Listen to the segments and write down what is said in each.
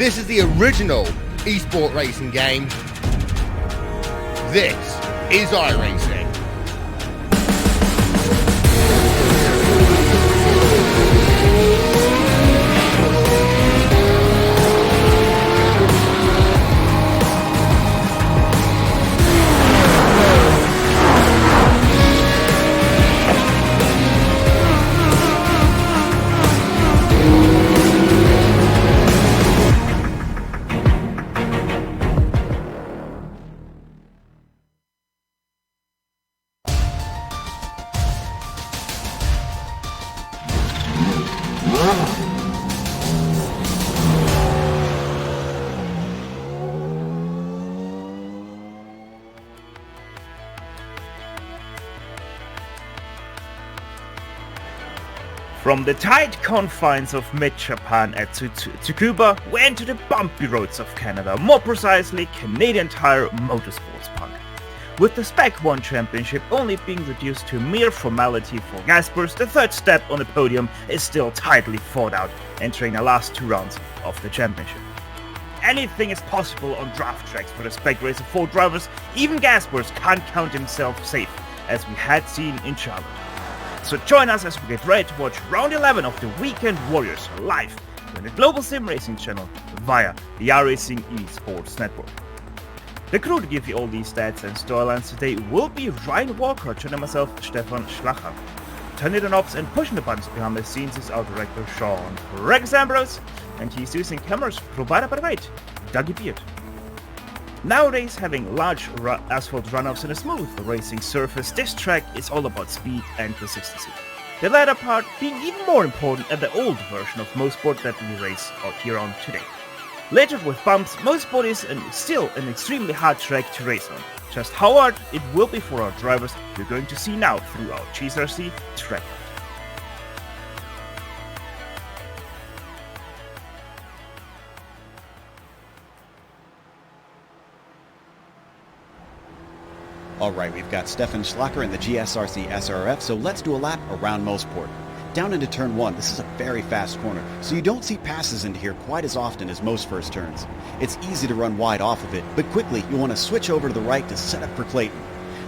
This is the original esport racing game. This is iRacing. From the tight confines of mid-Japan at Tsukuba, we're into the bumpy roads of Canada, more precisely Canadian Tire Motorsports Park. With the Spec 1 Championship only being reduced to mere formality for Gaspers, the third step on the podium is still tightly fought out, entering the last 2 rounds of the championship. Anything is possible on draft tracks for the Spec Racer 4 drivers. Even Gaspers can't count himself safe, as we had seen in Charlotte. So join us as we get ready to watch round 11 of the Weekend Warriors live on the Global Sim Racing channel via the iRacing eSports Network. The crew to give you all these stats and storylines today will be Ryan Walker, and myself, Stefan Schlacher. Turning the knobs and pushing the buttons behind the scenes is our director Sean Rex Ambrose, and he's using cameras provided by the great Dougie Beard. Nowadays, having large asphalt runoffs and a smooth racing surface, this track is all about speed and consistency. The latter part being even more important than the old version of Motorsport that we race out here on today. Littered with bumps, Motorsport is still an extremely hard track to race on. Just how hard it will be for our drivers, you're going to see now through our GSRC track. Alright, we've got Stefan Schlacher in the GSRC SRF, so let's do a lap around Motorsport. Down into turn 1, this is a very fast corner, so you don't see passes into here quite as often as most first turns. It's easy to run wide off of it, but quickly you want to switch over to the right to set up for Clayton.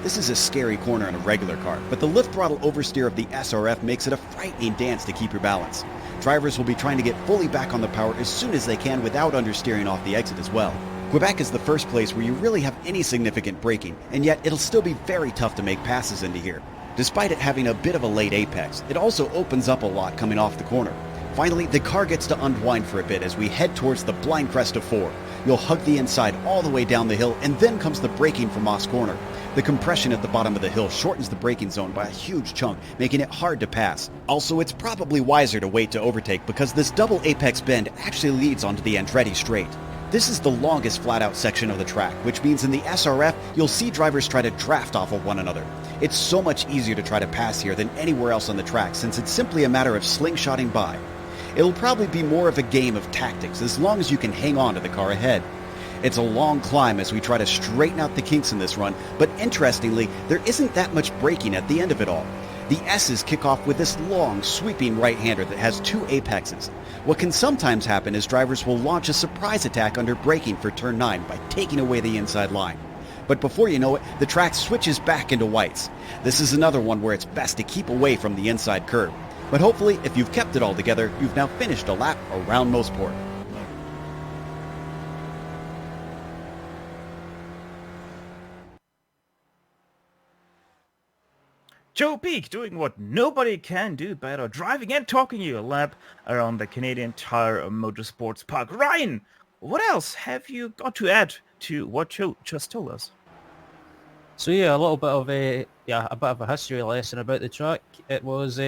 This is a scary corner in a regular car, but the lift throttle oversteer of the SRF makes it a frightening dance to keep your balance. Drivers will be trying to get fully back on the power as soon as they can without understeering off the exit as well. Quebec is the first place where you really have any significant braking, and yet it'll still be very tough to make passes into here. Despite it having a bit of a late apex, it also opens up a lot coming off the corner. Finally, the car gets to unwind for a bit as we head towards the blind crest of 4. You'll hug the inside all the way down the hill, and then comes the braking from Moss Corner. The compression at the bottom of the hill shortens the braking zone by a huge chunk, making it hard to pass. Also, it's probably wiser to wait to overtake because this double apex bend actually leads onto the Andretti straight. This is the longest flat-out section of the track, which means in the SRF, you'll see drivers try to draft off of one another. It's so much easier to try to pass here than anywhere else on the track since it's simply a matter of slingshotting by. It'll probably be more of a game of tactics as long as you can hang on to the car ahead. It's a long climb as we try to straighten out the kinks in this run, but interestingly, there isn't that much braking at the end of it all. The S's kick off with this long, sweeping right-hander that has 2 apexes. What can sometimes happen is drivers will launch a surprise attack under braking for turn 9 by taking away the inside line. But before you know it, the track switches back into whites. This is another one where it's best to keep away from the inside curb. But hopefully, if you've kept it all together, you've now finished a lap around Motorsport. Joe Peak doing what nobody can do better, driving and talking you a lap around the Canadian Tire Motorsports Park. Ryan, what else have you got to add to what Joe just told us? So yeah, a little bit of a history lesson about the track. It was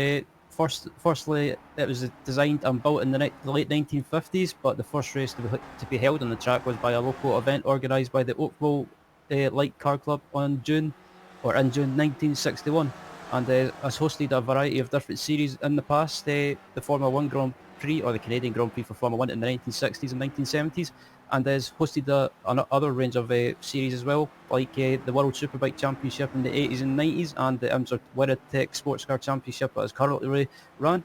firstly it was designed and built in the late 1950s, but the first race to be held on the track was by a local event organised by the Oakville Light Car Club in June 1961. And has hosted a variety of different series in the past. The Formula 1 Grand Prix, or the Canadian Grand Prix for Formula 1 in the 1960s and 1970s, and has hosted another range of series as well, like the World Superbike Championship in the 80s and 90s, and the IMSA Weratech Sports Car Championship that is currently run,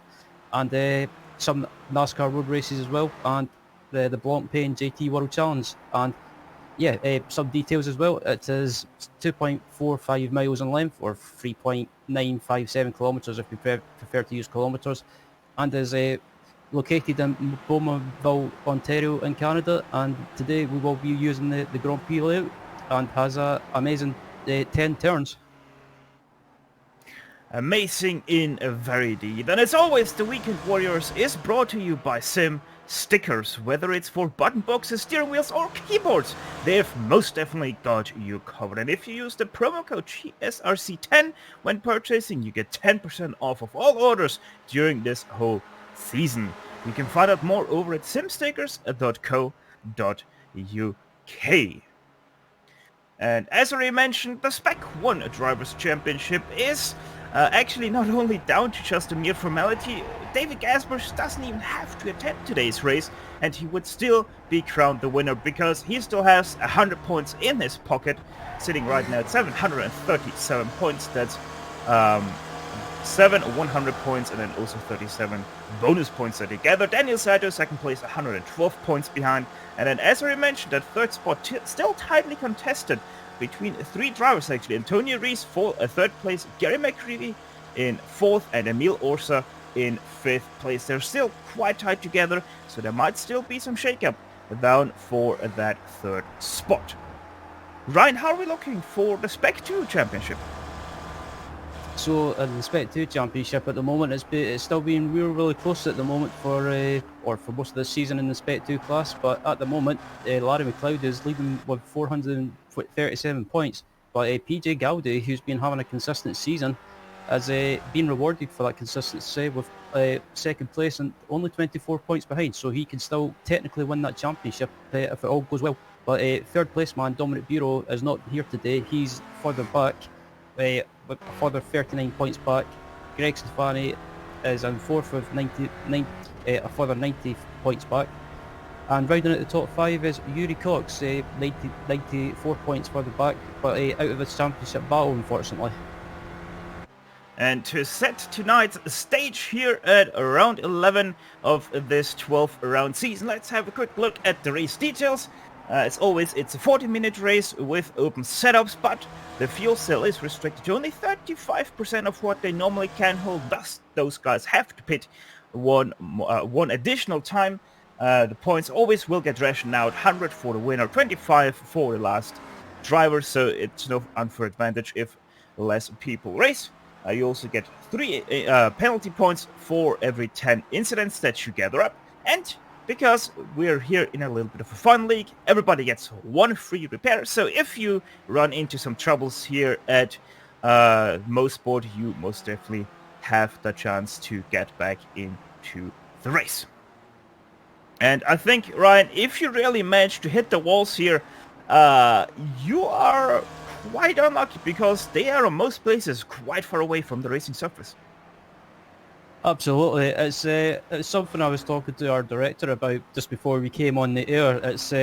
and some NASCAR road races as well. And the Blancpain JT World Challenge. And yeah, some details as well. It is 2.45 miles in length, or 3.957 kilometres if you prefer to use kilometres, and is located in Bowmanville, Ontario in Canada. And today we will be using the Grand Prix layout, and has a amazing 10 turns. Amazing in very deed. And as always, the Weekend Warriors is brought to you by Sim Stickers. Whether it's for button boxes, steering wheels or keyboards, they've most definitely got you covered. And if you use the promo code SRC10 when purchasing, you get 10% off of all orders during this whole season. You can find out more over at simstickers.co.uk. And as already mentioned, the Spec 1 Drivers' Championship is actually not only down to just a mere formality. David Gasbush doesn't even have to attend today's race, and he would still be crowned the winner because he still has 100 points in his pocket, sitting right now at 737 points. That's 7 100 points and then also 37 bonus points that he gathered. Daniel Saito, second place, 112 points behind. And then, as already mentioned, that third spot still tightly contested between three drivers actually. Antonio Rees for a third place, Gary McCreevy in fourth, and Emil Orsa in fifth place. They're still quite tight together, so there might still be some shake-up down for that third spot. Ryan, how are we looking for the Spec 2 Championship? So in the Spec 2 Championship at the moment, it's still being really close at the moment for most of the season in the Spec 2 class. But at the moment, Larry McLeod is leading with 437 points. But PJ Gowdy, who's been having a consistent season, has been rewarded for that consistency with second place and only 24 points behind. So he can still technically win that championship if it all goes well. But third place man Dominic Bureau is not here today. He's further back. With a further 39 points back. Greg Stefani is in fourth with a further 90 points back. And rounding out the top five is Yuri Cox, 94 points further back, but out of this championship battle, unfortunately. And to set tonight's stage here at round 11 of this 12th round season, let's have a quick look at the race details. As always, it's a 40-minute race with open setups, but the fuel cell is restricted to only 35% of what they normally can hold. Thus, those guys have to pit one additional time. The points always will get rationed out: 100 for the winner, 25 for the last driver, so it's no unfair advantage if less people race. You also get 3 penalty points for every 10 incidents that you gather up, and because we're here in a little bit of a fun league, everybody gets 1 free repair. So if you run into some troubles here at Motorsport, you most definitely have the chance to get back into the race. And I think, Ryan, if you really manage to hit the walls here, you are quite unlucky because they are in most places quite far away from the racing surface. Absolutely, it's something I was talking to our director about just before we came on the air. It's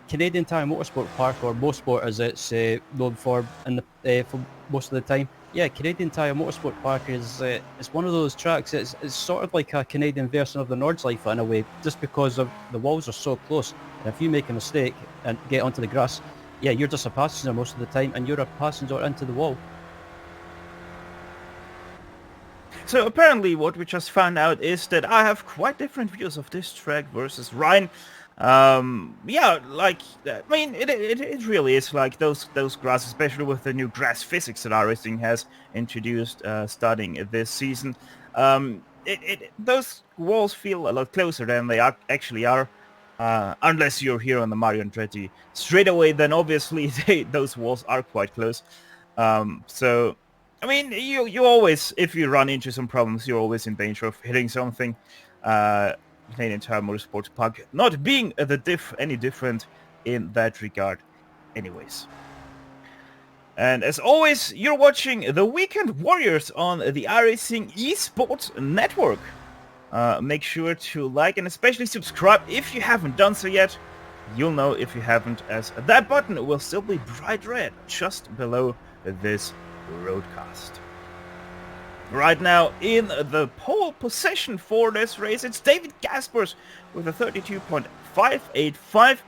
Canadian Tire Motorsport Park, or Motorsport as it's known for for most of the time. Yeah, Canadian Tire Motorsport Park is it's one of those tracks. It's sort of like a Canadian version of the Nordschleife in a way, just because of the walls are so close. And if you make a mistake and get onto the grass, yeah, you're just a passenger most of the time, and you're a passenger into the wall. So apparently what we just found out is that I have quite different views of this track versus Ryan. Yeah, like, I mean, it really is like those grass, especially with the new grass physics that iRacing has introduced starting this season. Those walls feel a lot closer than they actually are. Unless you're here on the Mario Andretti straightaway, then obviously those walls are quite close. So, I mean, you always, if you run into some problems, you're always in danger of hitting something. Canadian Tire Motorsport Park not being any different in that regard anyways. And as always, you're watching the Weekend Warriors on the iRacing Esports Network. Make sure to like and especially subscribe if you haven't done so yet. You'll know if you haven't, as that button will still be bright red just below this broadcast. Right now in the pole position for this race, it's David Gaspers with a 32.585,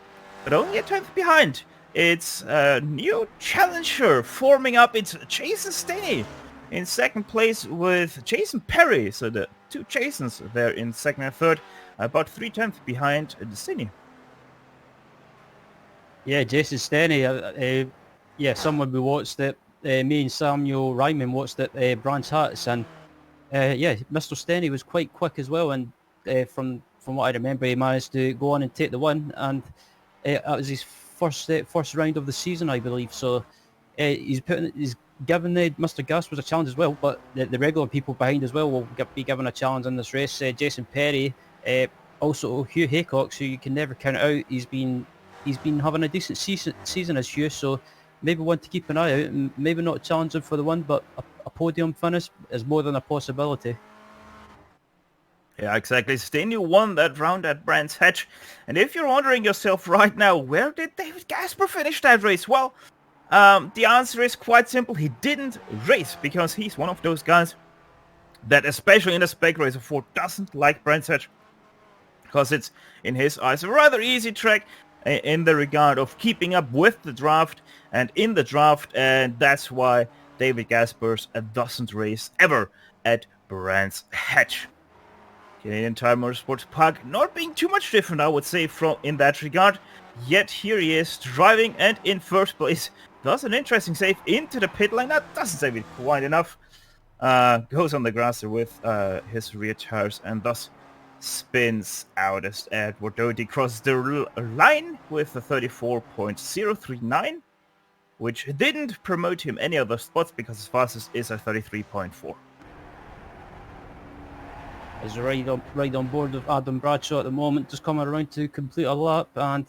but only a 10th behind. It's a new challenger forming up. It's Jason Staney in second place with Jason Perry. So the two Jasons there in second and third, about 3/10 behind Staney. Yeah, Jason Stenny, someone we watched it, me and Samuel Ryman watched it, Brands Hats, and Mr. Stenny was quite quick as well, and from what I remember, he managed to go on and take the win, and that was his first round of the season, I believe. So he's given Mr. Gaspers a challenge as well, but the regular people behind as well will be given a challenge in this race. Jason Perry, also Hugh Haycox, who you can never count out. He's been having a decent season as Hugh, so maybe one to keep an eye out, and maybe not challenging for the win, but a podium finish is more than a possibility. Yeah, exactly. Staney won that round at Brands Hatch. And if you're wondering yourself right now, where did David Gasper finish that race? Well, the answer is quite simple. He didn't race because he's one of those guys that, especially in a spec racer 4, doesn't like Brands Hatch, because it's, in his eyes, a rather easy track in the regard of keeping up with the draft and in the draft, and that's why David Gaspers doesn't race ever at Brands Hatch. Canadian Tire Motorsports Park not being too much different, I would say, from in that regard. Yet here he is driving and in first place. Does an interesting save into the pit lane. That doesn't save it quite enough. Goes on the grass with his rear tires and thus spins out as Edward Doty crosses the line with a 34.039, which didn't promote him any other spots because his fastest is a 33.4. Is right on board with Adam Bradshaw at the moment, just coming around to complete a lap, and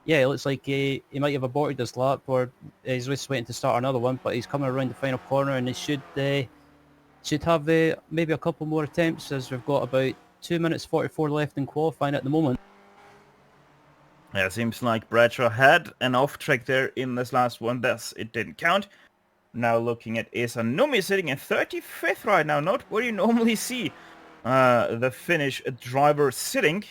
yeah, it looks like he might have aborted this lap, or he's just waiting to start another one, but he's coming around the final corner, and he should have maybe a couple more attempts, as we've got about 2 minutes 44 left in qualifying at the moment. Yeah, seems like Bradshaw had an off track there in this last one, thus it didn't count. Now looking at Esa Numi sitting in 35th right now, not where you normally see the Finnish driver sitting.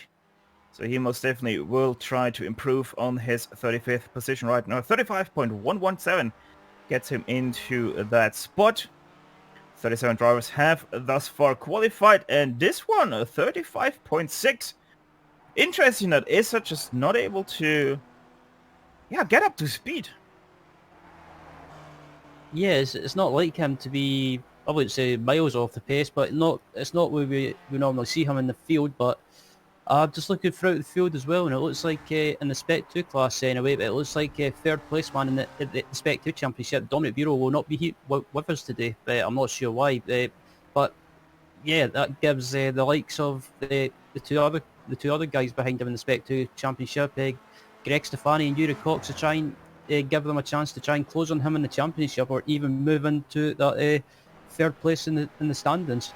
So he most definitely will try to improve on his 35th position right now. 35.117 gets him into that spot. 37 drivers have thus far qualified, and this one, 35.6. Interesting that Esa just not able to get up to speed. Yeah, it's not like him to be, I wouldn't say miles off the pace, but it's not where we normally see him in the field. But I'm just looking throughout the field as well, and it looks like in the Spec 2 class anyway, but it looks like third place man in the Spec 2 Championship, Dominic Bureau, will not be with us today. I'm not sure why, but yeah, that gives the likes of the two other guys behind him in the Spec 2 Championship, Greg Stefani and Yuri Cox, to try and give them a chance to try and close on him in the championship, or even move into that third place in the standings.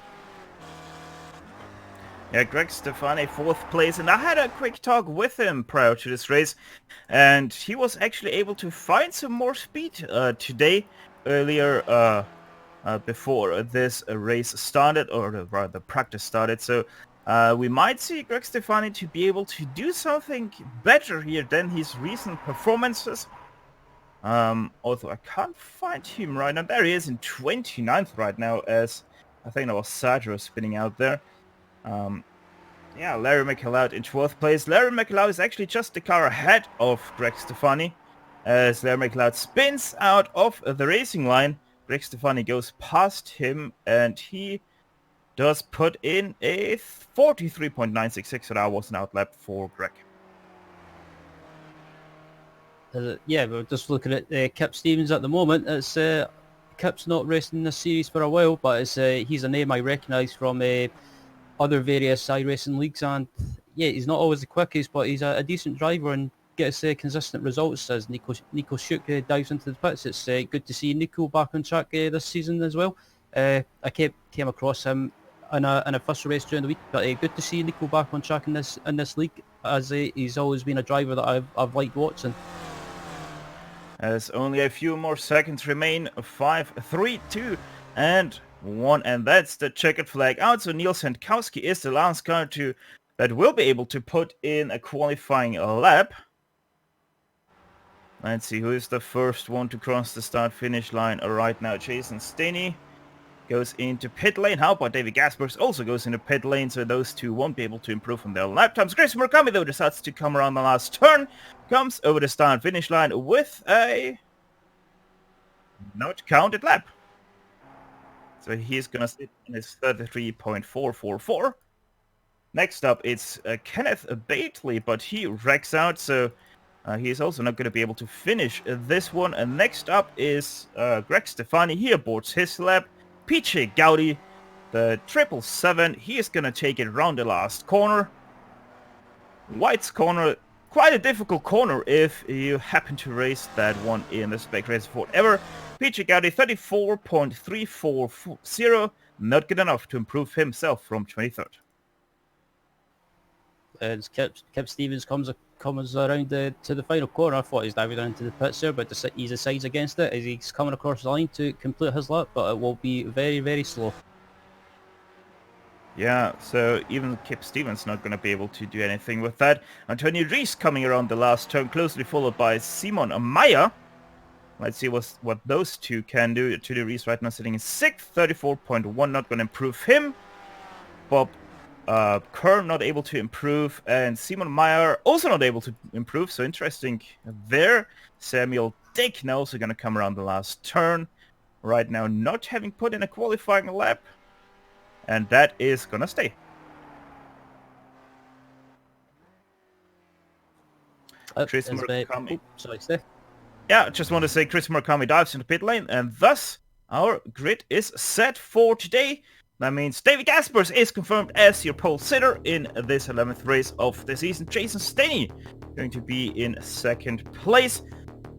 Yeah, Greg Stefani, 4th place, and I had a quick talk with him prior to this race, and he was actually able to find some more speed today, earlier before this race started, or rather practice started, so we might see Greg Stefani to be able to do something better here than his recent performances. Although I can't find him right now. There he is in 29th right now, as I think that was Sadro spinning out there. Larry McLeod in 12th place. Larry McLeod is actually just the car ahead of Greg Stefani, as Larry McLeod spins out of the racing line. Greg Stefani goes past him, and he does put in a 43.966, so that was an outlap for Greg. We're just looking at Kip Stevens at the moment. It's Kip's not racing in this series for a while, but he's a name I recognise from other various iRacing leagues, and yeah, he's not always the quickest, but he's a decent driver and gets consistent results as Nico Schuck dives into the pits. It's good to see Nico back on track this season as well. I came across him in a first race during the week, but good to see Nico back on track in this league, as he's always been a driver that I've liked watching. As only a few more seconds remain, 5, 3, 2, and one, and that's the checkered flag out. So Neil Sankowski is the last car that will be able to put in a qualifying lap. Let's see who is the first one to cross the start-finish line right now. Jason Staney goes into pit lane. How about David Gaspers also goes into pit lane, so those two won't be able to improve on their lap times. Chris Murakami, though, decides to come around the last turn, comes over the start-finish line with a not counted lap. So he's going to sit in his 33.444. Next up, it's Kenneth Bately, but he wrecks out, so he's also not going to be able to finish this one. And next up is Greg Stefani. He aborts his lap. PJ Gowdy, the 777, he is going to take it around the last corner. White's corner, quite a difficult corner if you happen to race that one in the Spec Race Ford ever. PJ Gowdy, 34.340, not good enough to improve himself from 23rd. As Kip Stevens comes around to the final corner. I thought he's diving down to the pits there, but he decides against it as he's coming across the line to complete his lap, but it will be very, very slow. Yeah, so even Kip Stevens not going to be able to do anything with that. Antonio Rees coming around the last turn, closely followed by Simon Meyer. Let's see what those two can do. Antonio Rees right now sitting in 6th, 34.1, not going to improve him. Bob Kern not able to improve, and Simon Meyer also not able to improve, so interesting there. Samuel Dick now also going to come around the last turn. Right now not having put in a qualifying lap, and that is going to stay. Chris Murakami. Sorry, Steph. Yeah, just want to say Chris Murakami dives into pit lane, and thus our grid is set for today. That means David Gaspers is confirmed as your pole sitter in this 11th race of the season. Jason Staney going to be in 2nd place,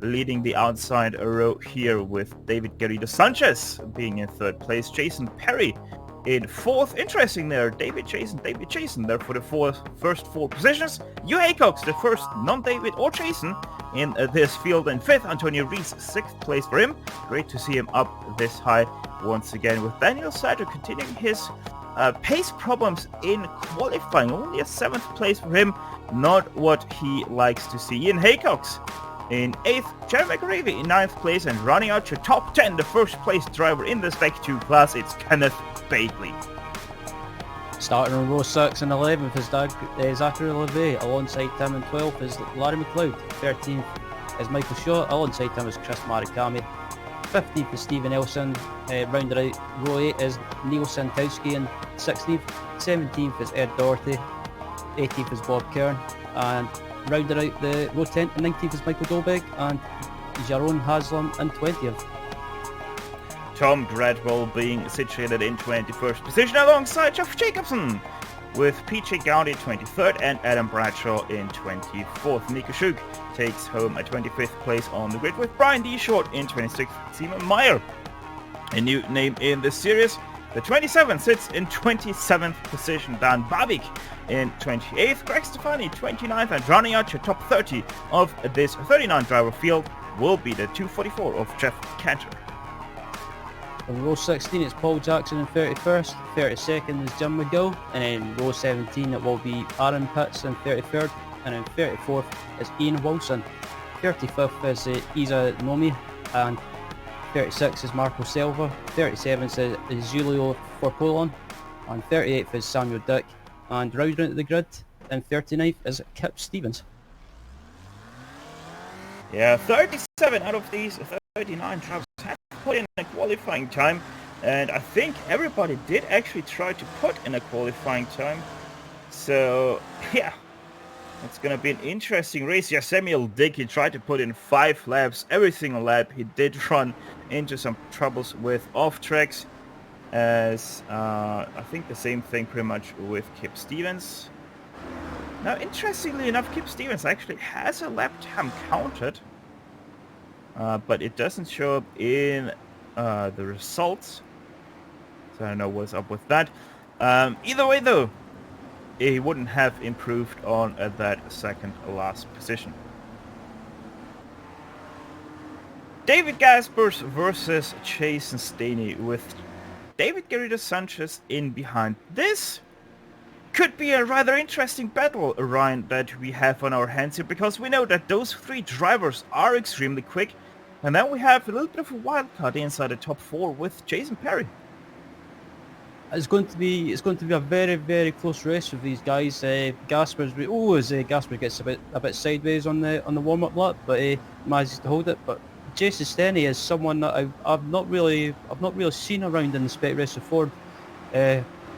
leading the outside row here with David Garrido Sanchez being in 3rd place. Jason Perry in 4th. Interesting there, David Jason there for the first 4 positions. Hugh Haycox, the first non-David or Jason in this field, and 5th. Antonio Rees, 6th place for him. Great to see him up this high once again, with Daniel Sato continuing his pace problems in qualifying. Only a 7th place for him, not what he likes to see. Ian Haycox in 8th, Jeremy McGravy in 9th place, and running out to top 10, the first place driver in the Spec 2 class, it's Kenneth Bately. Starting on row 6 and 11th is Zachary LeVay, alongside him in 12th is Larry McLeod, 13th is Michael Shaw, alongside him is Chris Marikami, 15th is Stephen Elson, rounded out row 8 is Neil Sankowski in 16th, 17th is Ed Doherty, 18th is Bob Kern, and rounded out the row 10 and 19th is Michael Dolbeck, and Jaron Haslam in 20th. Tom Gradwell being situated in 21st position alongside Geoff Jacobson, with PJ Gowdy 23rd and Adam Bradshaw in 24th. Nico Schug takes home a 25th place on the grid, with Brian D. Short in 26th. Simon Meyer, a new name in the series. The 27th sits in 27th position. Dan Babik in 28th. Greg Stefani 29th, and running out to top 30 of this 39 driver field will be the 244 of Jeff Cantor. In row 16 it's Paul Jackson in 31st, 32nd is Jim McGill, and in row 17 it will be Aaron Pitts in 33rd, and in 34th is Ian Wilson, 35th is Isa Nomi, and 36th is Marco Silva, 37th is Julio Forpolon, and 38th is Samuel Dick, and rounding out the grid in 39th is Kip Stevens. Yeah, 37 out of these 39 drivers have put in a qualifying time, and I think everybody did actually try to put in a qualifying time. So yeah, it's gonna be an interesting race. Yeah, Samuel Dick, he tried to put in 5 laps. Every single lap he did run into some troubles with off tracks, as I think the same thing pretty much with Kip Stevens. Now, interestingly enough, Kip Stevens actually has a lap time counted, but it doesn't show up in the results. So I don't know what's up with that. Either way, though, he wouldn't have improved on that second last position. David Gaspers versus Jason Staney, with David Garrido Sanchez in behind. This could be a rather interesting battle, Ryan, that we have on our hands here, because we know that those three drivers are extremely quick, and then we have a little bit of a wild card inside the top 4 with Jason Perry. It's going to be a very, very close race with these guys. Gasper's Gasper gets a bit sideways on the warm-up lap, but he manages to hold it. But Jason Stenny is someone that I've not really seen around in the spec race before,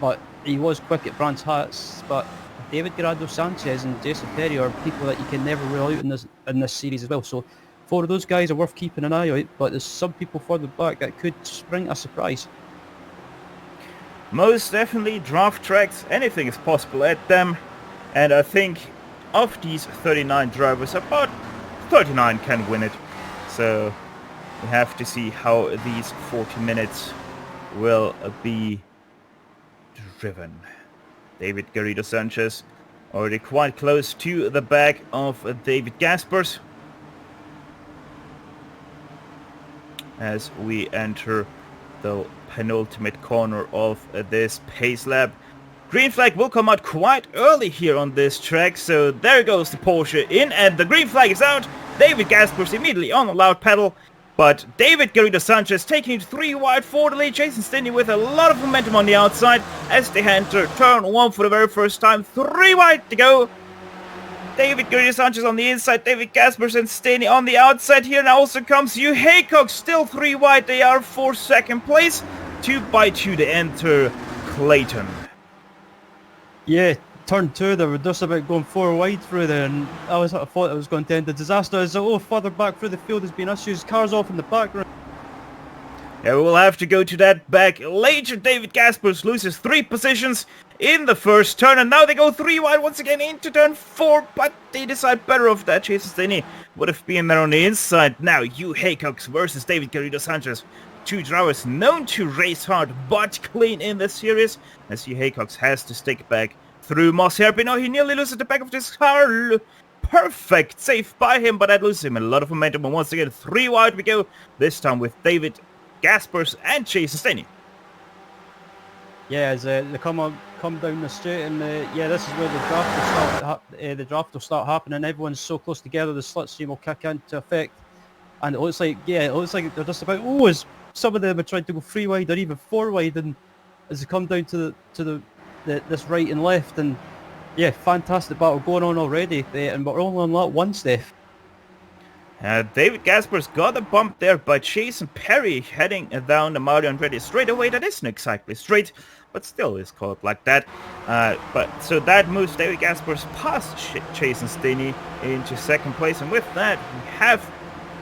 but he was quick at Brands Hatch. But David Garrido Sanchez and Jason Perry are people that you can never rule out in this series as well. So 4 of those guys are worth keeping an eye out. But there's some people further back that could spring a surprise. Most definitely, draft tracks, anything is possible at them, and I think of these 39 drivers, about 39 can win it. So we have to see how these 40 minutes will be driven. David Garrido Sanchez already quite close to the back of David Gaspers as we enter the penultimate corner of this pace lap. Green flag will come out quite early here on this track, so there goes the Porsche in, and the green flag is out. David Gaspers immediately on the loud pedal, but David Garrido Sanchez taking it 3 wide for the lead. Jason Stenny with a lot of momentum on the outside as they enter turn 1 for the very first time. 3 wide to go. David Garrido Sanchez on the inside, David Gaspers and Stenny on the outside. Here now also comes Hugh Haycock, still 3 wide. They are for second place. 2 by 2 to enter Clayton. Yeah, turn 2, they were just about going 4 wide through there, and I thought it was going to end a disaster. As further back through the field has been issues, cars off in the background. Yeah, we will have to go to that back later. David Gaspers loses 3 positions in the first turn, and now they go 3 wide once again into turn 4, but they decide better of that. Jason Stenny would have been there on the inside. Now Hugh Haycock versus David Garrido Sanchez. 2 drivers known to race hard but clean in this series, as Hugh Haycock has to stick back through Moss Hairpin. Oh, he nearly loses the back of this car. Perfect save by him, but that loses him a lot of momentum. And once again, 3 wide we go, this time with David Gaspers and Jason Stenny. Yeah, as they come down the straight, and this is where the draft will start happening. Everyone's so close together, the slipstream will kick into effect, and it looks like they're just about. As some of them are trying to go 3 wide or even 4 wide, and as they come down to this right and left, and yeah, fantastic battle going on already, and we're only on lap 1, Steph. David Gaspers got a bump there by Jason Perry heading down the Mario Andretti straightaway. That isn't exactly straight, but still is called like that. So that moves David Gaspers past Jason Stenny into second place, and with that we have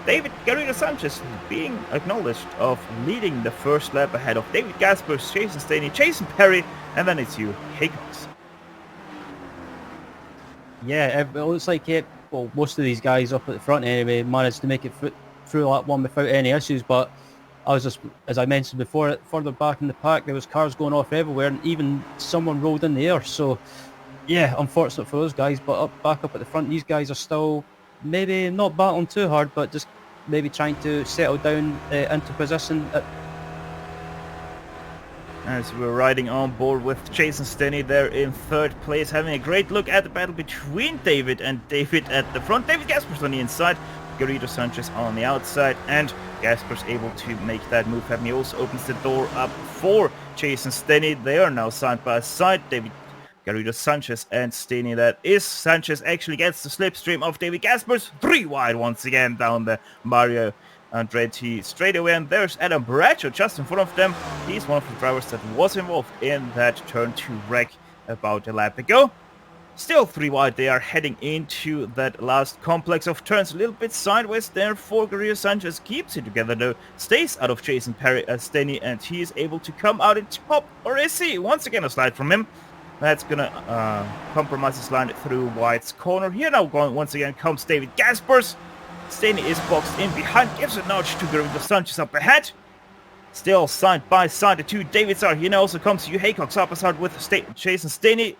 David Garrido Sanchez being acknowledged of leading the first lap ahead of David Gaspers, Jason Stenny, Jason Perry, and then it's Hugh Haycock. Yeah, it looks like most of these guys up at the front anyway managed to make it through lap 1 without any issues, but I was just, as I mentioned before, further back in the pack there was cars going off everywhere, and even someone rolled in the air. So yeah, unfortunate for those guys, but back up at the front, these guys are still maybe not battling too hard, but just maybe trying to settle down into position. As we're riding on board with Jason Stenny there in 3rd place, having a great look at the battle between David and David at the front. David Gaspers on the inside, Garrido Sanchez on the outside, and Gaspers able to make that move. And he also opens the door up for Jason Stenny. They are now side by side, David Garrido Sanchez and Stenny. That is, Sanchez actually gets the slipstream of David Gaspers. 3 wide once again down the Mario Andretti straightaway, and there's Adam Bradshaw just in front of them. He's one of the drivers that was involved in that turn 2 wreck about a lap ago. Still 3 wide, they are heading into that last complex of turns, a little bit sideways there for Garrido Sanchez. Keeps it together though, stays out of Jason Perry as Stenny, and he is able to come out in top, or is he? Once again a slide from him. That's gonna compromise his line through White's corner. Here now once again comes David Gaspers. Stenny is boxed in behind, gives a nudge to Garrido Sanchez up ahead. Still side by side, the 2 Davids are here. Now also comes Hugh Haycock up aside with Jason Stenny.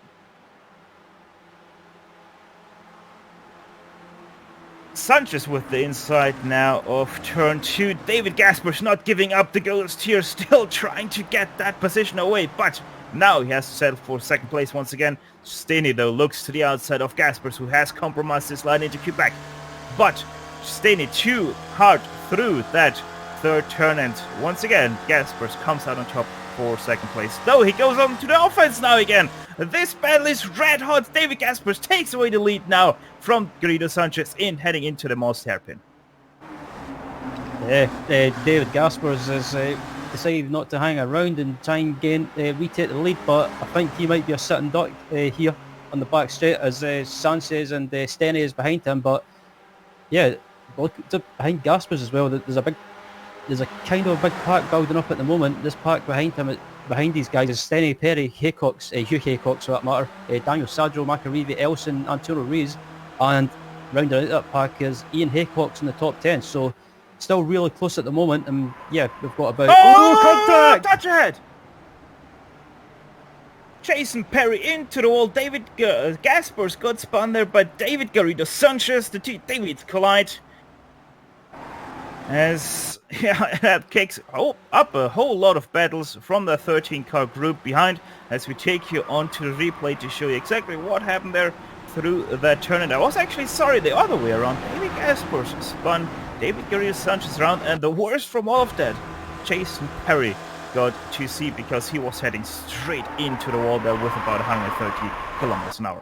Sanchez with the inside now of turn 2. David Gaspers not giving up the ghost here, still trying to get that position away, but now he has to settle for second place once again. Steney though looks to the outside of Gaspers, who has compromised his line into Quebec. But Steney too hard through that third turn, and once again Gaspers comes out on top for second place. Though he goes on to the offense now again. This battle is red hot. David Gaspers takes away the lead now from Garrido Sanchez heading into the Moss hairpin. David Gaspers has decided not to hang around and try and retake the lead, but I think he might be a sitting duck here on the back straight as Sanchez and Steney is behind him. But yeah, look behind Gaspers as well. There's a kind of a big pack building up at the moment. This pack behind him, behind these guys, is Steney, Perry, Haycox, Hugh Haycox for that matter, Daniel Sadro, Macarivi, Elson, Antonio Ruiz, and rounding out that pack is Ian Haycox in the top 10. So still really close at the moment, and yeah, we've got about... contact! Touch ahead! Jason Perry into the wall. David Gaspers got spun there by David Garrido Sanchez. The two Davids collide. As that kicks up a whole lot of battles from the 13-car group behind, as we take you onto the replay to show you exactly what happened there through that turn. And I was actually sorry the other way around. David Gaspers spun David Garrido Sanchez around, and the worst from all of that, Jason Perry got to see, because he was heading straight into the wall there with about 130 kilometers an hour.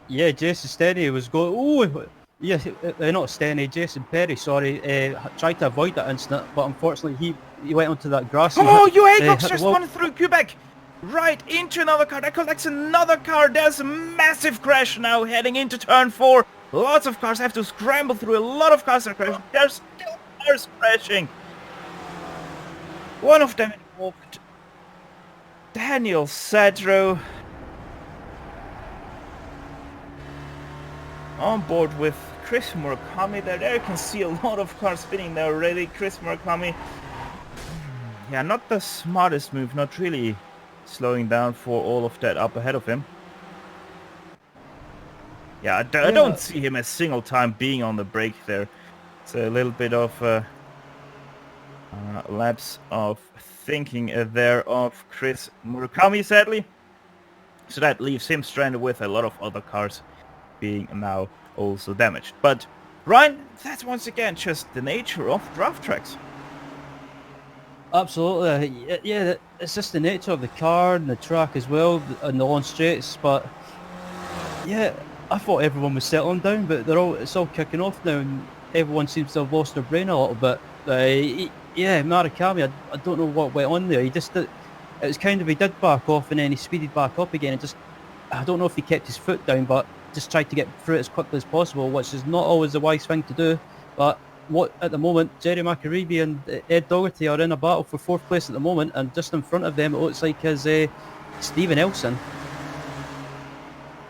Yeah, Jason Steney was going... not Steney, Jason Perry, sorry, tried to avoid that incident, but unfortunately he went onto that grass. Haycox just spun through Quebec, right into another car. That collects another car. There's a massive crash now heading into turn 4. Lots of cars have to scramble through. A lot of cars are crashing. There's still cars crashing. One of them involved Daniel Sadro, on board with Chris Murakami. There you can see a lot of cars spinning there already. Chris Murakami, yeah, not the smartest move, not really slowing down for all of that up ahead of him. Yeah, I don't see him a single time being on the brake there. It's a little bit of lapse of thinking there of Chris Murakami, sadly. So that leaves him stranded with a lot of other cars being now also damaged. But Ryan, that's once again just the nature of draft tracks. Absolutely, yeah, it's just the nature of the car and the track as well, and the long straights. But yeah, I thought everyone was settling down, but it's all kicking off now, and everyone seems to have lost their brain a little bit. Yeah, Murakami, I don't know what went on there. It was kind of, he did back off and then he speeded back up again, and I don't know if he kept his foot down, but just tried to get through it as quickly as possible, which is not always the wise thing to do. But at the moment, Jerry Macarivi and Ed Dougherty are in a battle for 4th place at the moment, and just in front of them it looks like is Stephen Elson.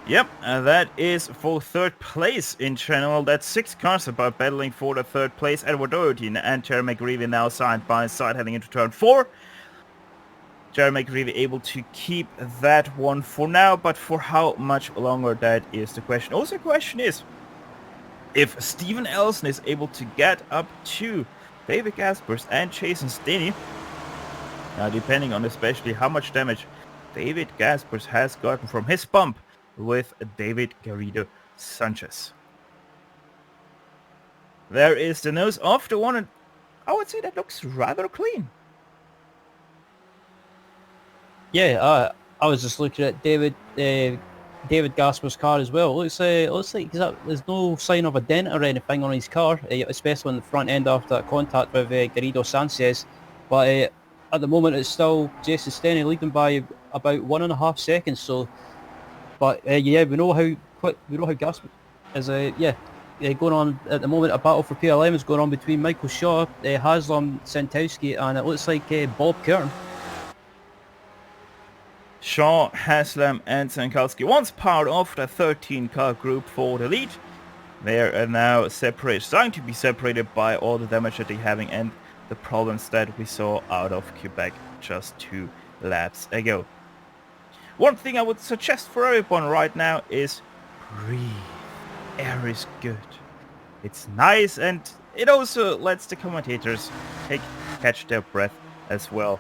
Yep, and that is for 3rd place in general. That's 6 cars about battling for the 3rd place. Edward Doherty and Jerry McGreevy now side by side heading into turn 4. Jerry McGreevy able to keep that one for now, but for how much longer, that is the question. Also, the question is, if Stephen Elson is able to get up to David Gaspers and Jason Steney, depending on especially how much damage David Gaspers has gotten from his bump with David Garrido Sanchez. There is the nose of the one, and I would say that looks rather clean. Yeah, I was just looking at David Gasper's car as well. It looks like there's no sign of a dent or anything on his car, especially on the front end after that contact with Garrido Sanchez. But at the moment, it's still Jason Steney leading by about 1.5 seconds. So, but yeah, we know how Gasper is. Going on at the moment. A battle for PLM is going on between Michael Shaw, Haslam Sentowski, and it looks like Bob Kern. Shaw, Haslam and Sankalski, once part of the 13-car group for the lead. They are now starting to be separated by all the damage that they're having and the problems that we saw out of Quebec just 2 laps ago. One thing I would suggest for everyone right now is breathe. air is good. It's nice, and it also lets the commentators catch their breath as well.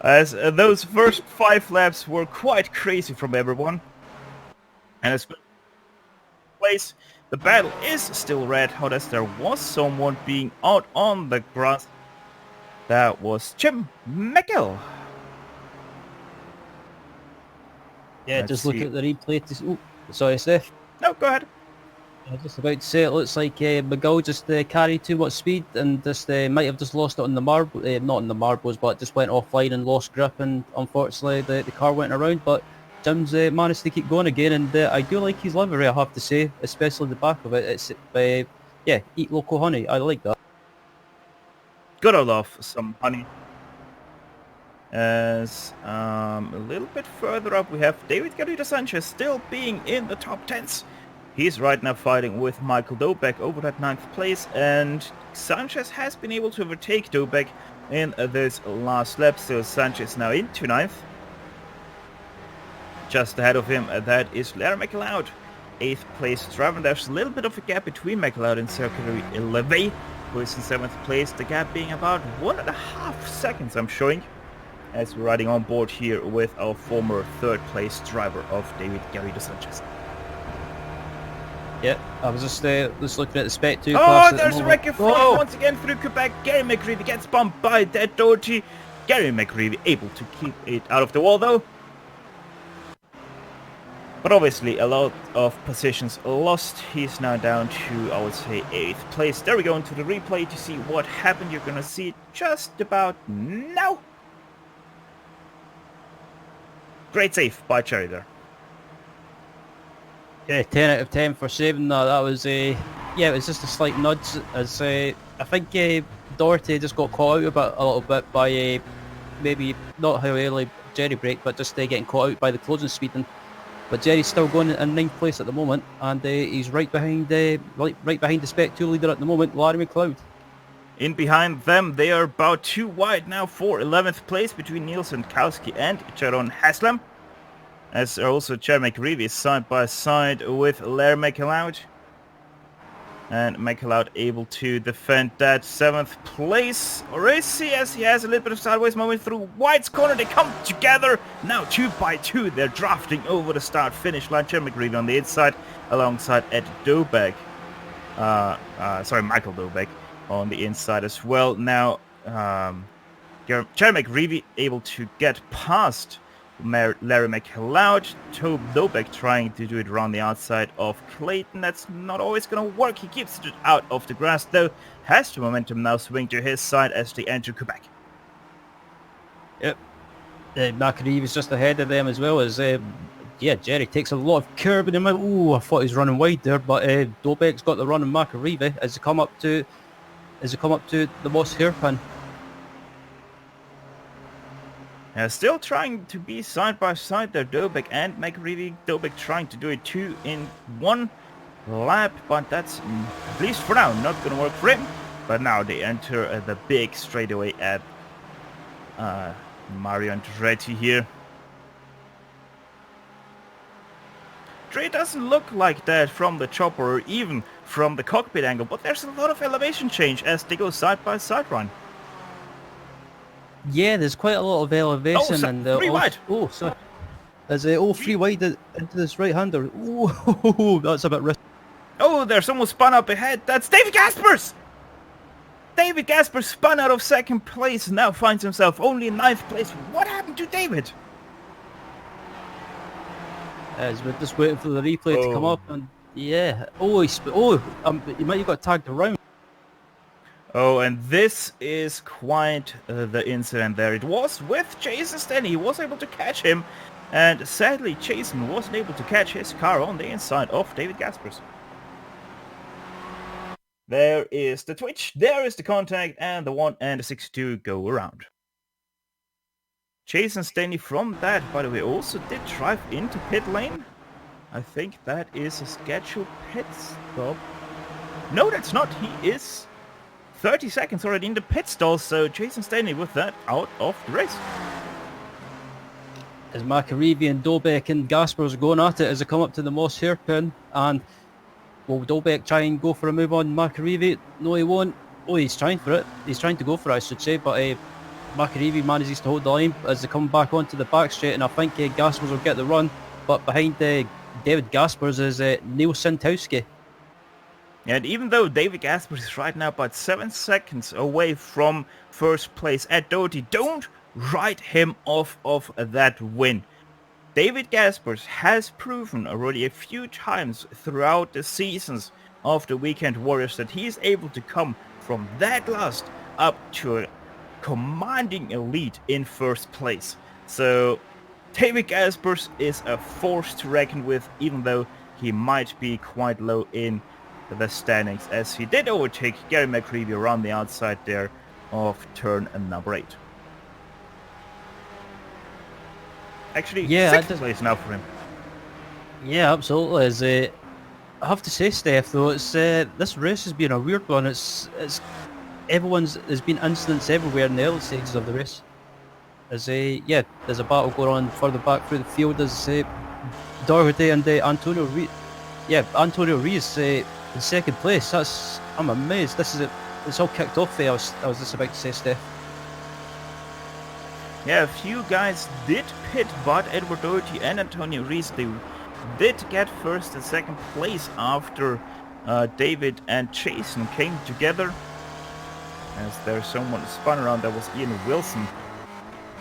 As those first 5 laps were quite crazy from everyone. And as place, the battle is still red, hot as there was someone being out on the grass. That was Jim McGill. Yeah, Let's just look see. at the replay. Sorry, Steph. No, go ahead. I was just about to say, it looks like McGill just carried too much speed and just might have just lost it on the marble, not on the marbles, but just went offline and lost grip, and unfortunately the car went around. But Jim's managed to keep going again, and I do like his livery, I have to say, especially the back of it. It's yeah, eat local honey. I like that. Gotta love some honey. As a little bit further up, we have David Garrido Sanchez still being in the top 10s. He's right now fighting with Michael Dobek over that 9th place, and Sanchez has been able to overtake Dobek in this last lap, so Sanchez now into 9th. Just ahead of him, that is Larry McLeod, 8th place driver. There's a little bit of a gap between McLeod and Zachary Levey, who is in 7th place, the gap being about 1.5 seconds, I'm showing, as we're riding on board here with our former 3rd place driver of David Garrido Sanchez. Yeah, I was just looking at the Spec 2 Oh, class. there's a wreck in front once again through Quebec. Gary McGreevy gets bumped by that Doty. Gary McGreevy able to keep it out of the wall though. But obviously a lot of positions lost. He's now down to, I would say, 8th place. There we go into the replay to see what happened. You're gonna see it just about now. Great save by Cherry there. Yeah, 10 out of 10 for saving that. That was yeah, it was just a slight nudge. As I think Doherty just got caught out a little bit by maybe not how early Jerry brake, but just getting caught out by the closing speed. But Jerry's still going in 9th place at the moment, and he's right behind right behind the Spec 2 leader at the moment, Larry McLeod. In behind them, they are about 2 wide now for 11th place between Niels Kowski and Jaron Haslam. As are also Chad McGreevy side by side with Larry McLeod. And McLeod able to defend that 7th place. Or is he? As he has a little bit of sideways moment through White's corner. They come together. Now 2 by 2. They're drafting over the start-finish line. Chad McGreevy on the inside alongside Ed Dobek. Michael Dobek on the inside as well. Now, Chad McGreevy able to get past Larry McLeod. Tobe Dobek trying to do it around the outside of Clayton. That's not always going to work. He keeps it out of the grass though. Has the momentum now swing to his side as they enter Quebec. Yep. McAree was just ahead of them as well as yeah, Jerry takes a lot of curb in him. Oh, I thought he was running wide there, but Dobek's got the run on McAree as they come up to the Moss hairpin. Still trying to be side by side there, Dobek and McGreevy. Dobek trying to do it 2 in 1 lap, but that's, at least for now, not going to work for him. But now they enter the big straightaway at Mario Andretti here. Dre doesn't look like that from the chopper or even from the cockpit angle, but there's a lot of elevation change as they go side by side run. Yeah, there's quite a lot of elevation and 3 wide. Oh, sorry. There's 3 wide into this right-hander. Oh, that's a bit risky. Oh, there's someone spun up ahead. That's David Gaspers! David Gaspers spun out of 2nd place and now finds himself only in 9th place. What happened to David? As we're just waiting for the replay to come up, and yeah. Oh, he might have got tagged around. Oh, and this is quite the incident there. It was with Jason Stenny. He was able to catch him, and sadly Jason wasn't able to catch his car on the inside of David Gaspers. There is the twitch, there is the contact, and the 1 and the 62 go around. Jason Stenny from that, by the way, also did drive into pit lane. I think that is a scheduled pit stop. No, that's not. He is 30 seconds already in the pit stall, so Jason Stanley with that out of the race. as Macarivi and Dolbeck and Gaspers are going at it as they come up to the Moss hairpin. And will Dolbeck try and go for a move on Macarivi? No, he won't. Oh, he's trying for it. He's trying to go for it, I should say. But Macarivi manages to hold the line as they come back onto the back straight. And I think Gaspers will get the run. But behind David Gaspers is Neil Sintowski. And even though David Gaspers is right now about 7 seconds away from first place at Doherty, don't write him off of that win. David Gaspers has proven already a few times throughout the seasons of the Weekend Warriors that he is able to come from that last up to a commanding elite in first place. So David Gaspers is a force to reckon with, even though he might be quite low in the standings, as he did overtake Gary McCreevy around the outside there of turn number 8. Actually, yeah, 6th place now for him. Yeah, absolutely. As I have to say, Steph, though, it's this race has been a weird one. It's there's been incidents everywhere in the early stages of the race. As there's a battle going on further back through the field. As Doherty and Antonio Rees. Yeah, Antonio Rees in second place. I'm amazed. It's all kicked off. I was just about to say, Steph. Yeah, a few guys did pit, but Edward Doherty and Antonio Rees, they did get first and second place after David and Jason came together. As there's someone spun around, that was Ian Wilson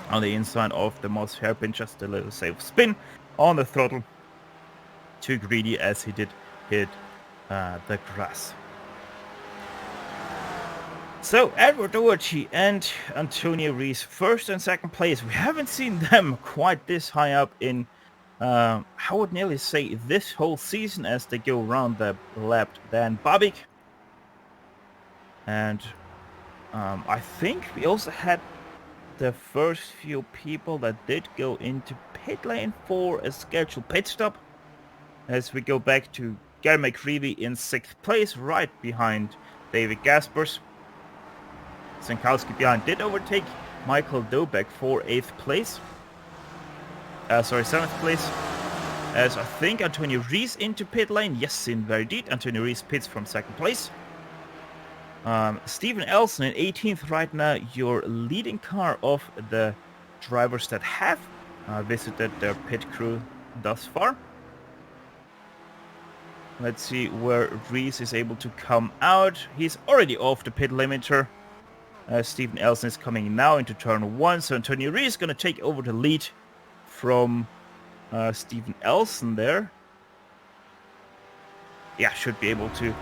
on the inside of the Moss hairpin, just a little safe spin on the throttle. Too greedy as he did hit the grass. So Edward Doherty and Antonio Rees, first and second place. We haven't seen them quite this high up in, I would nearly say, this whole season, as they go around the lap Dan Babik. And I think we also had the first few people that did go into pit lane for a scheduled pit stop. As we go back to Gary McCreevy in 6th place, right behind David Gaspers. Sankowski behind did overtake Michael Dobeck for 8th place. 7th place. As I think Antonio Rees into pit lane. Yes, indeed. Antonio Rees pits from 2nd place. Stephen Elson in 18th right now, your leading car of the drivers that have visited their pit crew thus far. Let's see where Rees is able to come out. He's already off the pit limiter. Stephen Elson is coming now into turn 1, so Antonio Rees is going to take over the lead from Stephen Elson there. Yeah, should be able to.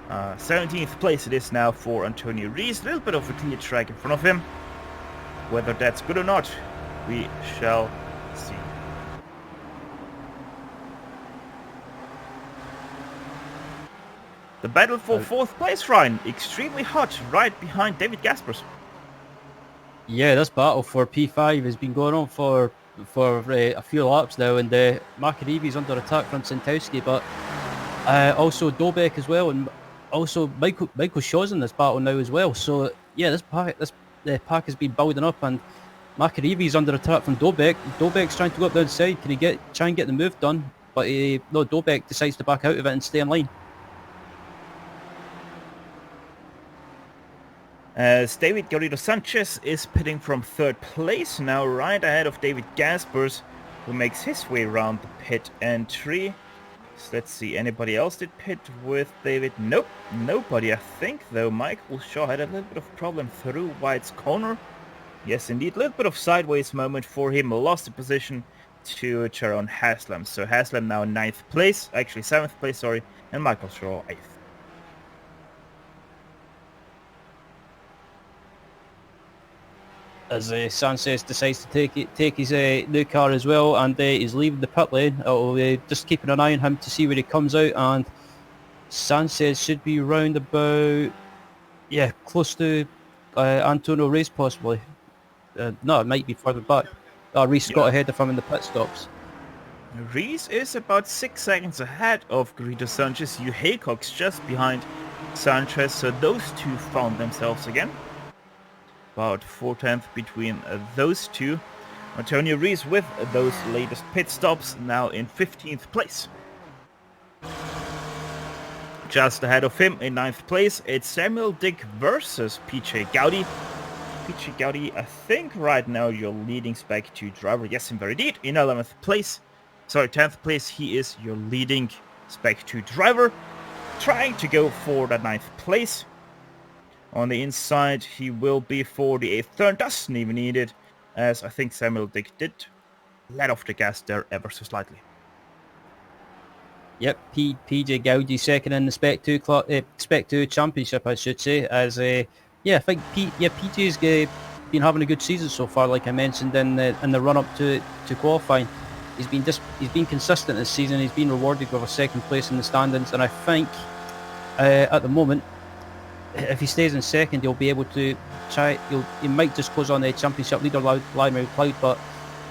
17th place it is now for Antonio Rees. A little bit of a clear track in front of him. Whether that's good or not, we shall see. The battle for 4th place, Ryan, extremely hot, right behind David Gaspers. Yeah, this battle for P5 has been going on for a few laps now, and Macarivi's under attack from Sintowski, but also Dobeck as well, and also Michael Shaw's in this battle now as well. So yeah, this pack has been building up, and Macarivi's under attack from Dobeck. Dobeck's trying to go up the inside. Can he try and get the move done? But no, Dobeck decides to back out of it and stay in line. As David Garrido Sanchez is pitting from 3rd place now, right ahead of David Gaspers, who makes his way around the pit entry. So let's see, anybody else did pit with David? Nope, nobody. I think though Michael Shaw had a little bit of problem through White's corner. Yes, indeed, a little bit of sideways moment for him. Lost the position to Sharon Haslam. So Haslam now 9th place, actually 7th place, sorry, and Michael Shaw 8th. As Sanchez decides to take his new car as well, and he's leaving the pit lane. Just keeping an eye on him to see where he comes out, and Sanchez should be round about, close to Antonio Rees possibly. No, it might be further back. Rees got ahead of him in the pit stops. Rees is about 6 seconds ahead of Garrido Sanchez. Hugh Haycock's just behind Sanchez, so those two found themselves again. About 4/10 between those two. Antonio Rees with those latest pit stops, now in 15th place. Just ahead of him in 9th place, it's Samuel Dick versus PJ Gowdy. PJ Gowdy, I think right now your leading Spec 2 driver. Yes, indeed, in 11th place. Sorry, 10th place, he is your leading Spec 2 driver, trying to go for the 9th place. On the inside, he will be for the 8th turn, doesn't even need it, as I think Samuel Dick did let off the gas there ever so slightly. Yep, PJ Gowdy second in the Spec 2 Spec 2 Championship, I should say. As yeah, I think PJ's been having a good season so far. Like I mentioned in the run up to qualifying, he's been consistent this season. He's been rewarded with a second place in the standings, and I think at the moment, if he stays in second, he'll be able to try. He might just close on the championship leader line with McLeod, but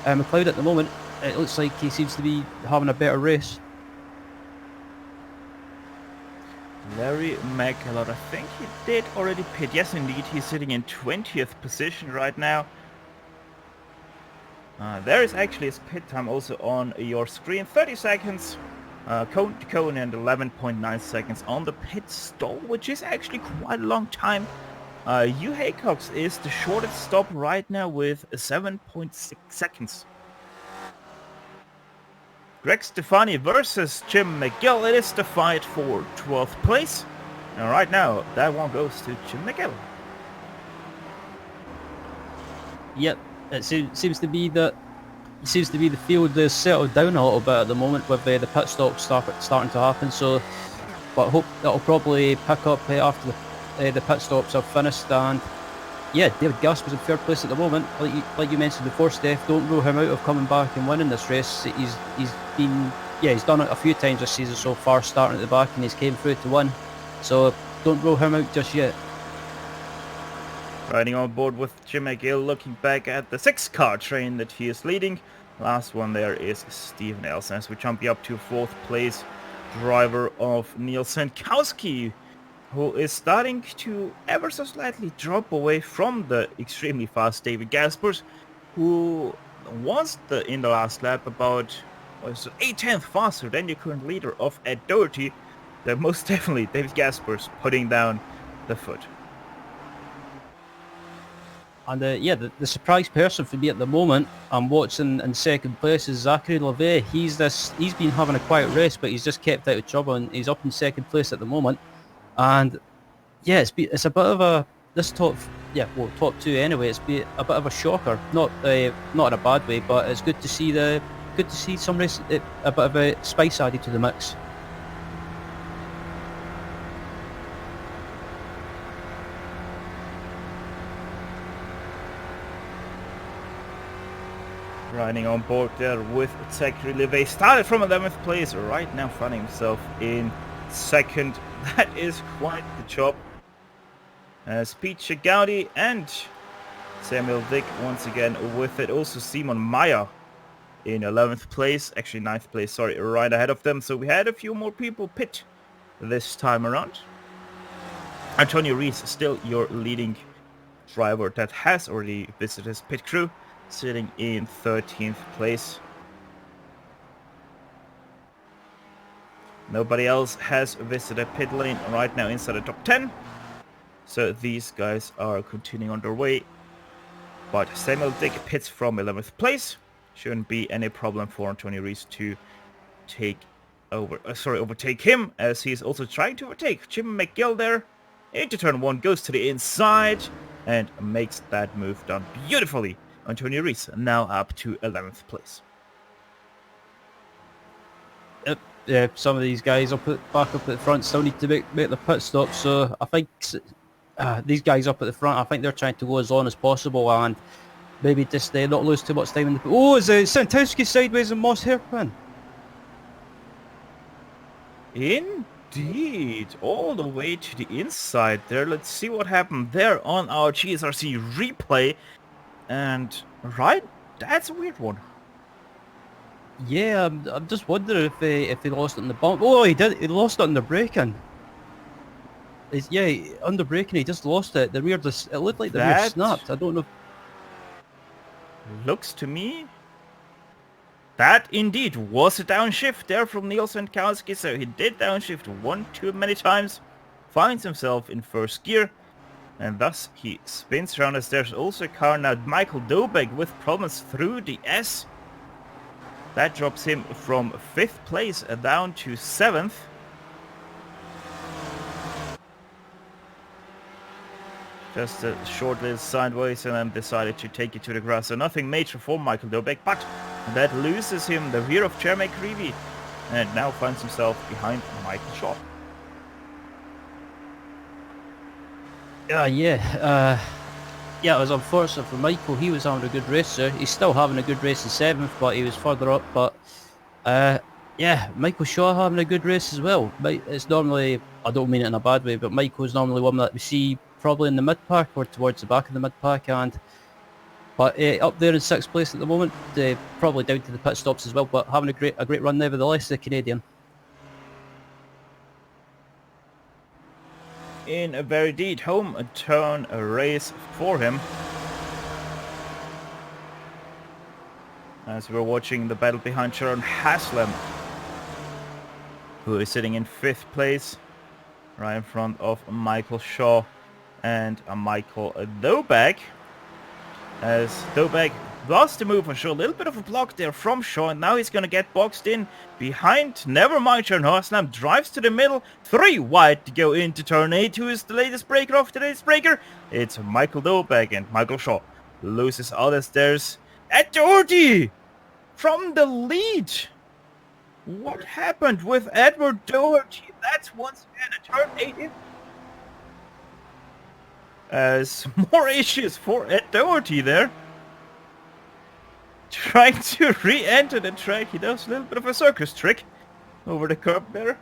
McLeod at the moment, it looks like he seems to be having a better race. Larry McLeod, I think he did already pit. Yes, indeed, he's sitting in 20th position right now. There is actually his pit time also on your screen. 30 seconds, cone to cone, and 11.9 seconds on the pit stall, which is actually quite a long time. Hugh Haycox is the shortest stop right now with 7.6 seconds. Greg Stefani versus Jim McGill. It is the fight for 12th place. And right now, that one goes to Jim McGill. Yep, it seems to be the field is settled down a little bit at the moment with the pit stops starting to happen. So, but I hope that'll probably pick up after the pit stops are finished. And yeah, David Gasper's in third place at the moment. Like you mentioned before, Steph, don't rule him out of coming back and winning this race. He's done it a few times this season so far, starting at the back, and he's came through to win. So don't rule him out just yet. Riding on board with Jim McGill, looking back at the 6-car train that he is leading. Last one there is Steven Elson, as we jump you up to 4th place, driver of Neil Sankowski, who is starting to ever so slightly drop away from the extremely fast David Gaspers, who was in the last lap about 8/10 faster than your current leader of Ed Doherty. That most definitely David Gaspers putting down the foot. And the surprise person for me at the moment, I'm watching in second place, is Zachary LeVay. He's been having a quiet race, but he's just kept out of trouble, and he's up in second place at the moment. And yeah, it's a bit of a top 2 anyway. It's been a bit of a shocker, not in a bad way, but it's good to see some race, a bit of a spice added to the mix. Riding on board there with Zachary LeVay, started from 11th place, right now finding himself in second. That is quite the job. Peter Gowdy and Samuel Dick once again with it. Also Simon Meyer in 11th place, actually 9th place, sorry, right ahead of them. So we had a few more people pit this time around. Antonio Rees, still your leading driver that has already visited his pit crew, sitting in 13th place. Nobody else has visited pit lane right now inside the top 10. So these guys are continuing on their way. But Samuel Dick pits from 11th place. Shouldn't be any problem for Antonio Rees to overtake him, as he's also trying to overtake Jim McGill there. Into turn 1, goes to the inside and makes that move done beautifully. Antonio Rees now up to 11th place. Some of these guys back up at the front still need to make the pit stop, so I think these guys up at the front, I think they're trying to go as long as possible and maybe just not lose too much time in the... Oh, is Santowski sideways and Moss hairpin? Indeed, all the way to the inside there. Let's see what happened there on our GSRC replay. And right, that's a weird one. Yeah, I'm just wondering if they lost it in the bump. Oh, he did. He lost it on the braking. Under braking, he just lost it. It looked like the rear snapped. I don't know. looks to me that indeed was a downshift there from Neil Sankowski, so he did downshift one too many times, finds himself in first gear, and thus he spins around as there's also a car now, Michael Dobek, with problems through the S. That drops him from 5th place down to 7th. Just a short little sideways and then decided to take it to the grass. So nothing major for Michael Dobek, but that loses him the rear of Jeremy Creevy and now finds himself behind Michael Shaw. Yeah, it was unfortunate for Michael. He was having a good race there. He's still having a good race in 7th, but he was further up. But yeah, Michael Shaw having a good race as well. It's normally, I don't mean it in a bad way, but Michael's normally one that we see probably in the mid-pack or towards the back of the mid-pack. But up there in 6th place at the moment, probably down to the pit stops as well, but having a great run nevertheless, the Canadian. In a very deep home turn race for him. As we're watching the battle behind Sharon Haslam, who is sitting in 5th place, right in front of Michael Shaw and Michael Dobek. As Dobek lost the move for Shaw, a little bit of a block there from Shaw, and now he's going to get boxed in behind. Never mind, Sharon Haslam drives to the middle, 3 wide to go into turn 8. Who is the latest breaker of today's breaker? It's Michael Dobek, and Michael Shaw loses out as there's Ed Doherty from the lead. What happened with Edward Doherty? That's once again a turn 8 in. As more issues for Ed Doherty there. Trying to re-enter the track. He does a little bit of a circus trick over the curb there.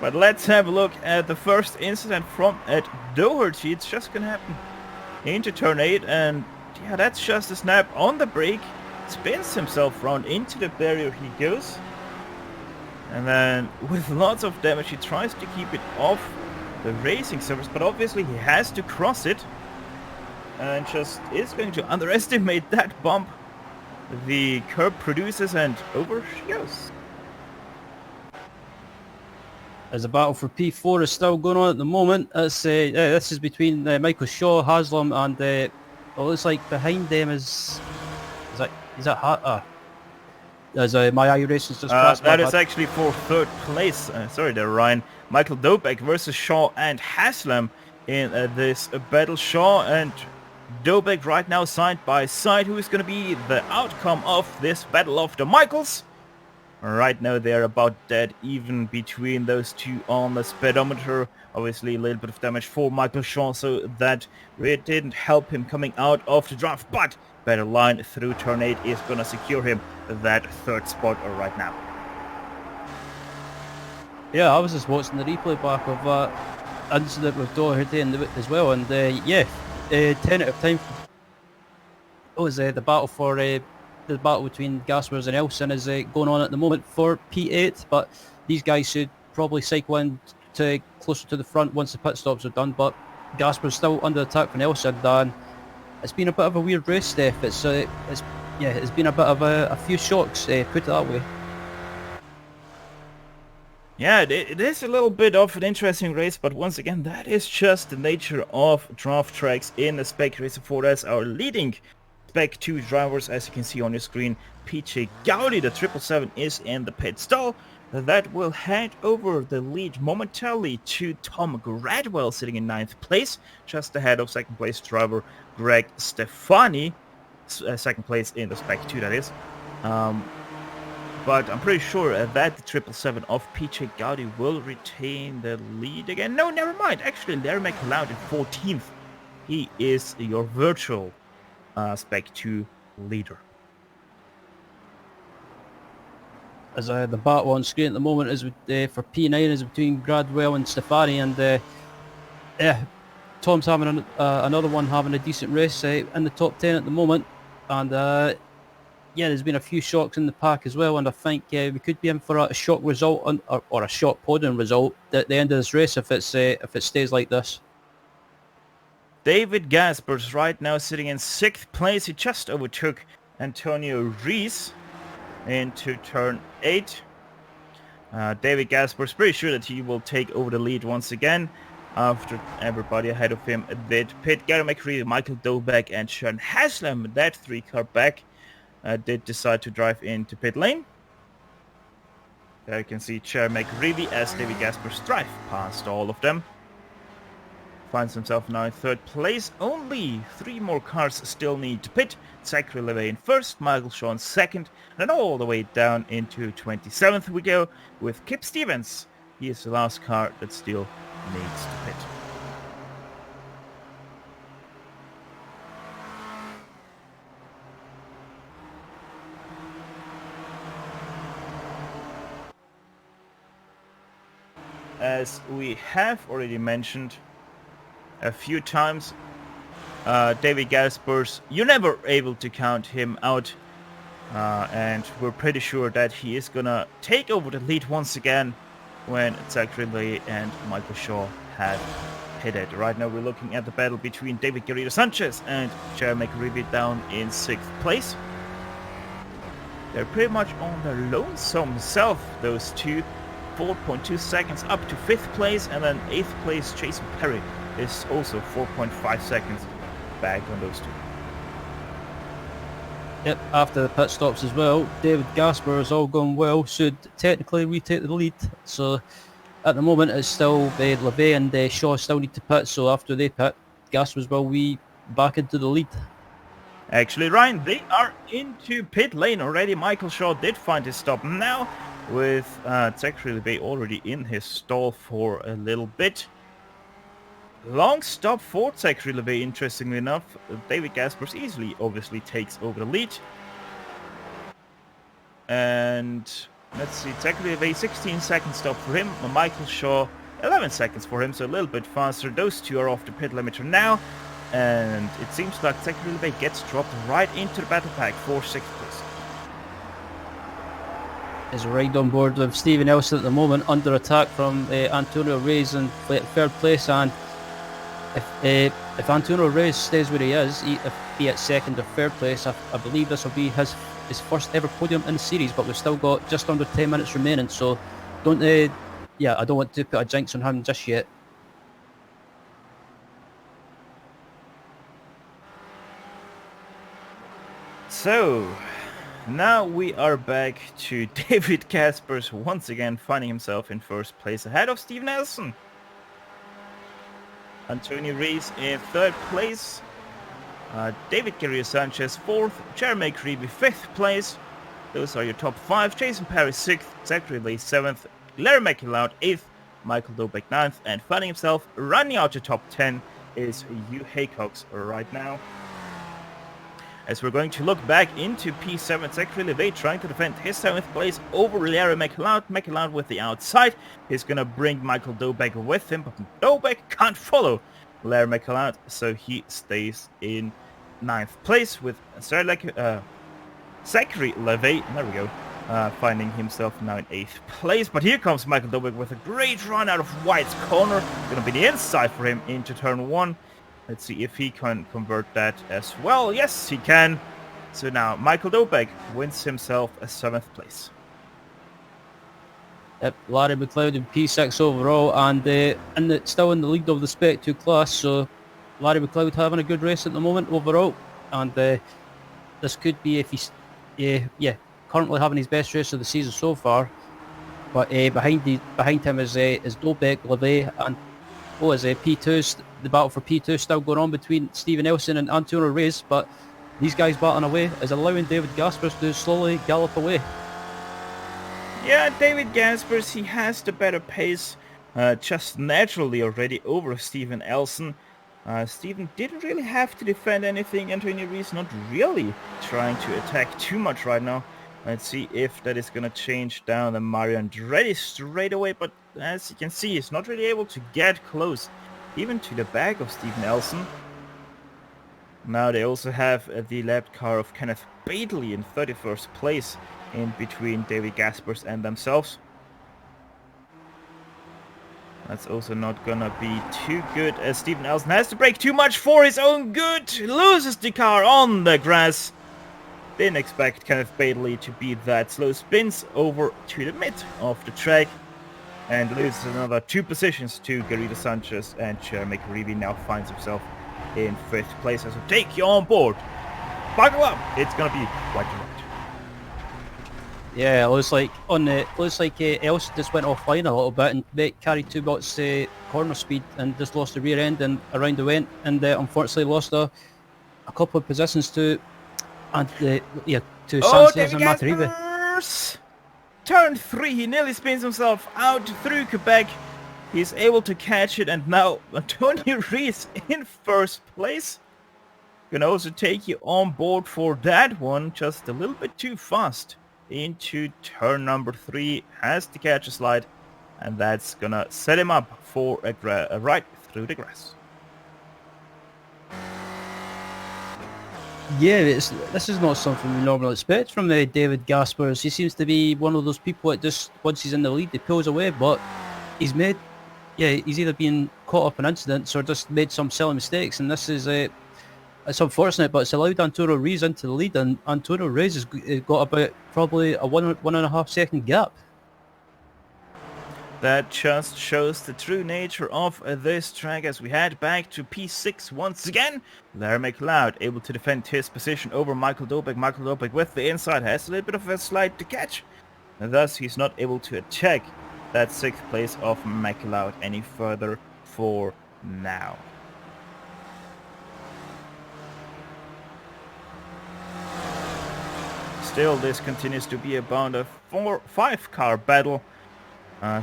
But let's have a look at the first incident from Ed Doherty. It's just gonna happen into turn 8, and yeah, that's just a snap on the brake. Spins himself round into the barrier he goes. And then with lots of damage he tries to keep it off the racing surface, but obviously he has to cross it. And just is going to underestimate that bump the curb produces, and over she goes. As the battle for P4 is still going on at the moment, this is between Michael Shaw, Haslam, and it looks like behind them is that Hart? As my iRacing's just passed. That is actually for 3rd place. Sorry there, Ryan. Michael Dobek versus Shaw and Haslam in this battle. Shaw and Dobek right now side by side. Who is going to be the outcome of this battle of the Michaels? Right now they're about dead even between those two on the speedometer. Obviously a little bit of damage for Michael Shaw, so that really didn't help him coming out of the draft, but better line through turn 8 is going to secure him that 3rd spot right now. Yeah, I was just watching the replay back of that incident with Doherty as well, and 10 out of 10. It was the battle for the battle between Gaspers and Elson is going on at the moment for P8, but these guys should probably cycle in to closer to the front once the pit stops are done. But Gasper's still under attack from Elson, and it's been a bit of a weird race, Steph. It's been a bit of a few shocks, put it that way. Yeah, it is a little bit of an interesting race, but once again, that is just the nature of draft tracks in the Spec Racer 4. As our leading Spec 2 drivers, as you can see on your screen, PJ Gowdy, the 777, is in the pit stall. That will hand over the lead momentarily to Tom Gradwell, sitting in 9th place, just ahead of 2nd place driver Greg Stefani, 2nd place in the Spec 2, that is. But I'm pretty sure that the 777 of PJ Gowdy will retain the lead again. No, never mind. Actually, Larry McLeod in 14th. He is your virtual Spec 2 leader. As the battle on screen at the moment is for P9 is between Gradwell and Stefani, and Tom's having another one having a decent race in the top 10 at the moment, and there's been a few shocks in the pack as well, and I think we could be in for a shock result or a shock podium result at the end of this race if it stays like this. David Gaspers right now sitting in 6th place. He just overtook Antonio Rees into turn 8. David Gaspers pretty sure that he will take over the lead once again after everybody ahead of him did pit. Gary McCreevy, Michael Dobeck and Sean Haslam, that 3-car back, did decide to drive into pit lane. There you can see Chair McCreevy as David Gaspers drive past all of them. Finds himself now in 3rd place. Only 3 more cars still need to pit. Zachary Levay in 1st, Michael Shaw in 2nd, and all the way down into 27th we go with Kip Stevens. He is the last car that still needs to pit. As we have already mentioned a few times, David Gaspers, you're never able to count him out, and we're pretty sure that he is gonna take over the lead once again when Zachary Lee and Michael Shaw have pitted. Right now we're looking at the battle between David Garrido Sanchez and Jeremy McCreevy down in 6th place. They're pretty much on their lonesome self, those two. 4.2 seconds up to 5th place, and then 8th place Jason Perry is also 4.5 seconds back on those two. Yep, after the pit stops as well, David Gasper has all gone well, should technically retake the lead. So at the moment it's still LeVay and Shaw still need to pit, so after they pit, Gasper's will be back into the lead. Actually, Ryan, they are into pit lane already. Michael Shaw did find his stop now, with Zachary LeVay already in his stall for a little bit. Long stop for Zachary LeVay, interestingly enough. David Gaspers easily, obviously, takes over the lead. And let's see, Zachary LeVay, 16 second stop for him. Michael Shaw, 11 seconds for him, so a little bit faster. Those two are off the pit limiter now. And it seems like Zachary LeVay gets dropped right into the battle pack for 6th place. Is right on board with Stephen Elson at the moment, under attack from Antonio Reyes in 3rd place, and if Antonio Reyes stays where he is, if he at 2nd or 3rd place, I believe this will be his first ever podium in the series, but we've still got just under 10 minutes remaining, so I don't want to put a jinx on him just yet. So now we are back to David Gaspers once again finding himself in 1st place ahead of Steve Nelson. Antonio Rees in 3rd place. David Garrido Sanchez 4th. Jeremy McCreevy 5th place. Those are your top 5. Jason Perry 6th. Zachary Lee 7th. Larry McLeod 8th. Michael Dobeck 9th. And finding himself running out to top 10 is Hugh Haycox right now. As we're going to look back into P7, Zachary LeVay trying to defend his 7th place over Larry McLeod. McLeod with the outside. He's going to bring Michael Dobeck with him, but Dobeck can't follow Larry McLeod, so he stays in 9th place with Zachary LeVay. There we go. Finding himself now in 8th place. But here comes Michael Dobeck with a great run out of White's corner. Going to be the inside for him into turn 1. Let's see if he can convert that as well. Yes, he can. So now Michael Dobeck wins himself a 7th place. Yep, Larry McLeod in P6 overall, and still in the lead of the Spec 2 class. So Larry McLeod having a good race at the moment overall, and this could be if he's currently having his best race of the season so far. But behind him is Dobeck, LeVay, and is P2. The battle for P2 still going on between Stephen Elson and Antonio Reyes, but these guys battling away is allowing David Gaspers to slowly gallop away. Yeah, David Gaspers, he has the better pace, just naturally already over Stephen Elson. Stephen didn't really have to defend anything. Antonio Reyes not really trying to attack too much right now. Let's see if that is going to change down the Mario Andretti straight away, but as you can see, he's not really able to get close, even to the back of Stephen Elson. Now they also have the lap car of Kenneth Batley in 31st place in between David Gaspers and themselves. That's also not gonna be too good, as Steven Elson has to brake too much for his own good. Loses the car on the grass. Didn't expect Kenneth Bailey to be that slow. Spins over to the mid of the track and loses another 2 positions to Garrido Sanchez, and Jeremy Caribi now finds himself in 5th place. So take you on board. Buckle up. It's gonna be quite a ride. Yeah, it looks like Elson just went offline a little bit and they carried 2 knots corner speed and just lost the rear end and around the went, and unfortunately lost a couple of positions to to Sanchez and Mataribe. Gaspers! Turn 3, he nearly spins himself out through Quebec. He's able to catch it, and now Antonio Rees in 1st place. Can also take you on board for that one, just a little bit too fast into turn number 3, has to catch a slide, and that's gonna set him up for a ride through the grass. Yeah, this is not something we normally expect from David Gaspers. He seems to be one of those people that just, once he's in the lead, he pulls away, but he's either been caught up in incidents or just made some silly mistakes, and this is it's unfortunate, but it's allowed Antonio Rees into the lead, and Antonio Rees has got about probably a 1.5 second gap. That just shows the true nature of this track as we head back to P6 once again. Larry McLeod able to defend his position over Michael Dobek. Michael Dobek with the inside has a little bit of a slide to catch, and thus he's not able to attack that 6th place of McLeod any further for now. Still, this continues to be about a 4-5 car battle,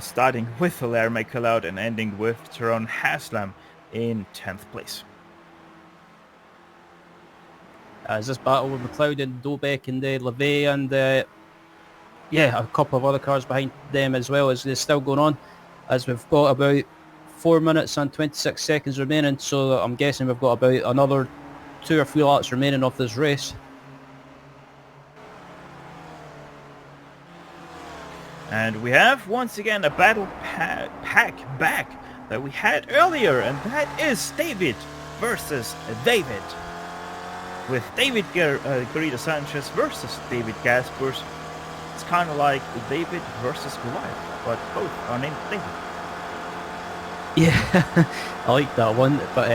starting with Larry McLeod and ending with Tyrone Haslam in 10th place. As this battle with McLeod and Dobek and LeVay and a couple of other cars behind them as well, is still going on, as we've got about 4 minutes and 26 seconds remaining, so I'm guessing we've got about another 2 or 3 laps remaining of this race. And we have once again a battle pack back that we had earlier, and that is David versus David. With David Garrido Sanchez versus David Gaspers. It's kind of like David versus Goliath, but both are named David. Yeah, I like that one, but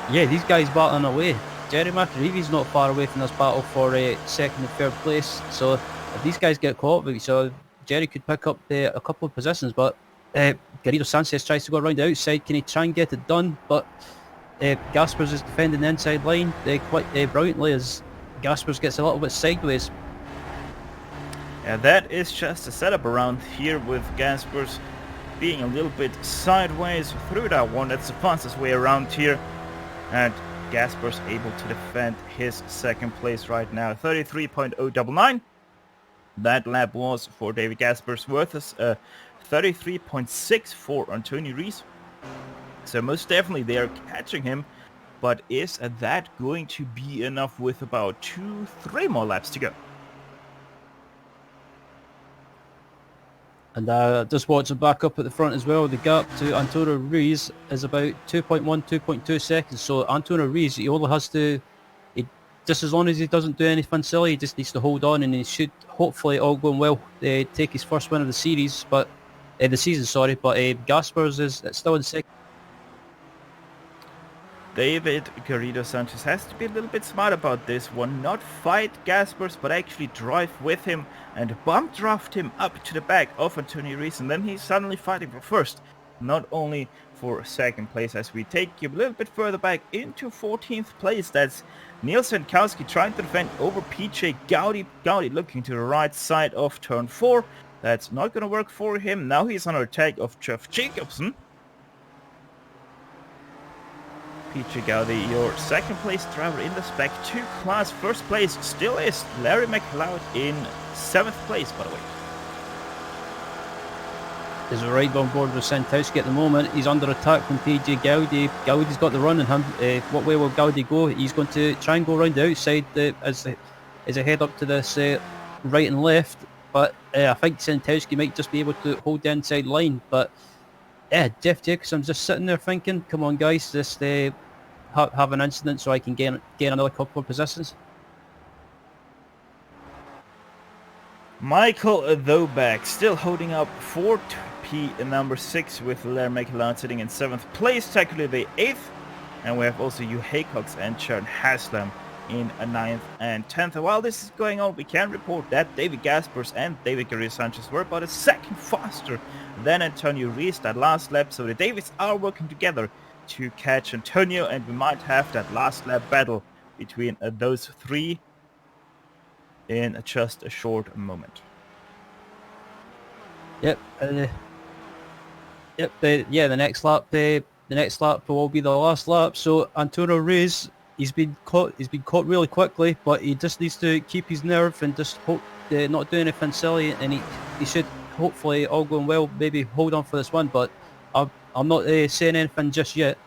these guys battling away. Jerry McAreevy's not far away from this battle for 2nd and 3rd place, so if these guys get caught with each other, Jerry could pick up a couple of positions, but Garrido Sanchez tries to go around the outside. Can he try and get it done? But Gaspers is defending the inside line quite brilliantly, as Gaspers gets a little bit sideways. Yeah, that is just a setup around here with Gaspers being a little bit sideways through that one. That's the fastest way around here, and Gaspers able to defend his 2nd place right now, 33.099. That lap was for David Gaspers versus 33.6 for Antonio Rees. So most definitely they are catching him, but is that going to be enough with about 2-3 more laps to go? And just watching back up at the front as well, the gap to Antonio Rees is about 2.1, 2.2 seconds. So Antonio Rees, he only has to, just as long as he doesn't do anything silly, he just needs to hold on, and he should, hopefully all going well, take his first win of the series, but the season, sorry. But Gaspers is still in 2nd. David Garrido Sanchez has to be a little bit smart about this one, not fight Gaspers, but actually drive with him and bump draft him up to the back of Antonio Rees, and then he's suddenly fighting for 1st, not only for 2nd place, as we take you a little bit further back into 14th place. That's Neil Senkowski trying to defend over PJ Gowdy. Gowdy looking to the right side of turn 4. That's not going to work for him. Now he's under attack of Jeff Jacobson. PJ Gowdy, your 2nd place driver in the Spec 2 class. 1st place still is Larry McLeod in 7th place, by the way. Is right on board with Santowski at the moment. He's under attack from PJ Gowdy. Gowdy's got the run in him. What way will Gowdy go? He's going to try and go around the outside as a head up to this right and left. But I think Santowski might just be able to hold the inside line. But Yeah, Jeff Jacobson's just sitting there thinking, come on guys, just have an incident so I can gain another couple of positions. Michael Thoback still holding up 4P number 6 with Lair McLeod sitting in 7th place, technically the 8th. And we have also Hugh Haycox and Sharon Haslam in 9th and 10th. And while this is going on, we can report that David Gaspers and David Garrido Sanchez were about a second faster than Antonio Rees that last lap. So the Davids are working together to catch Antonio, and we might have that last lap battle between those three in just a short moment. Yep. The next lap. The next lap will be the last lap. So Antonio Rees, he's been caught really quickly, but he just needs to keep his nerve and just hope not do anything silly, and he should hopefully, all going well, maybe hold on for this one. But I'm not saying anything just yet.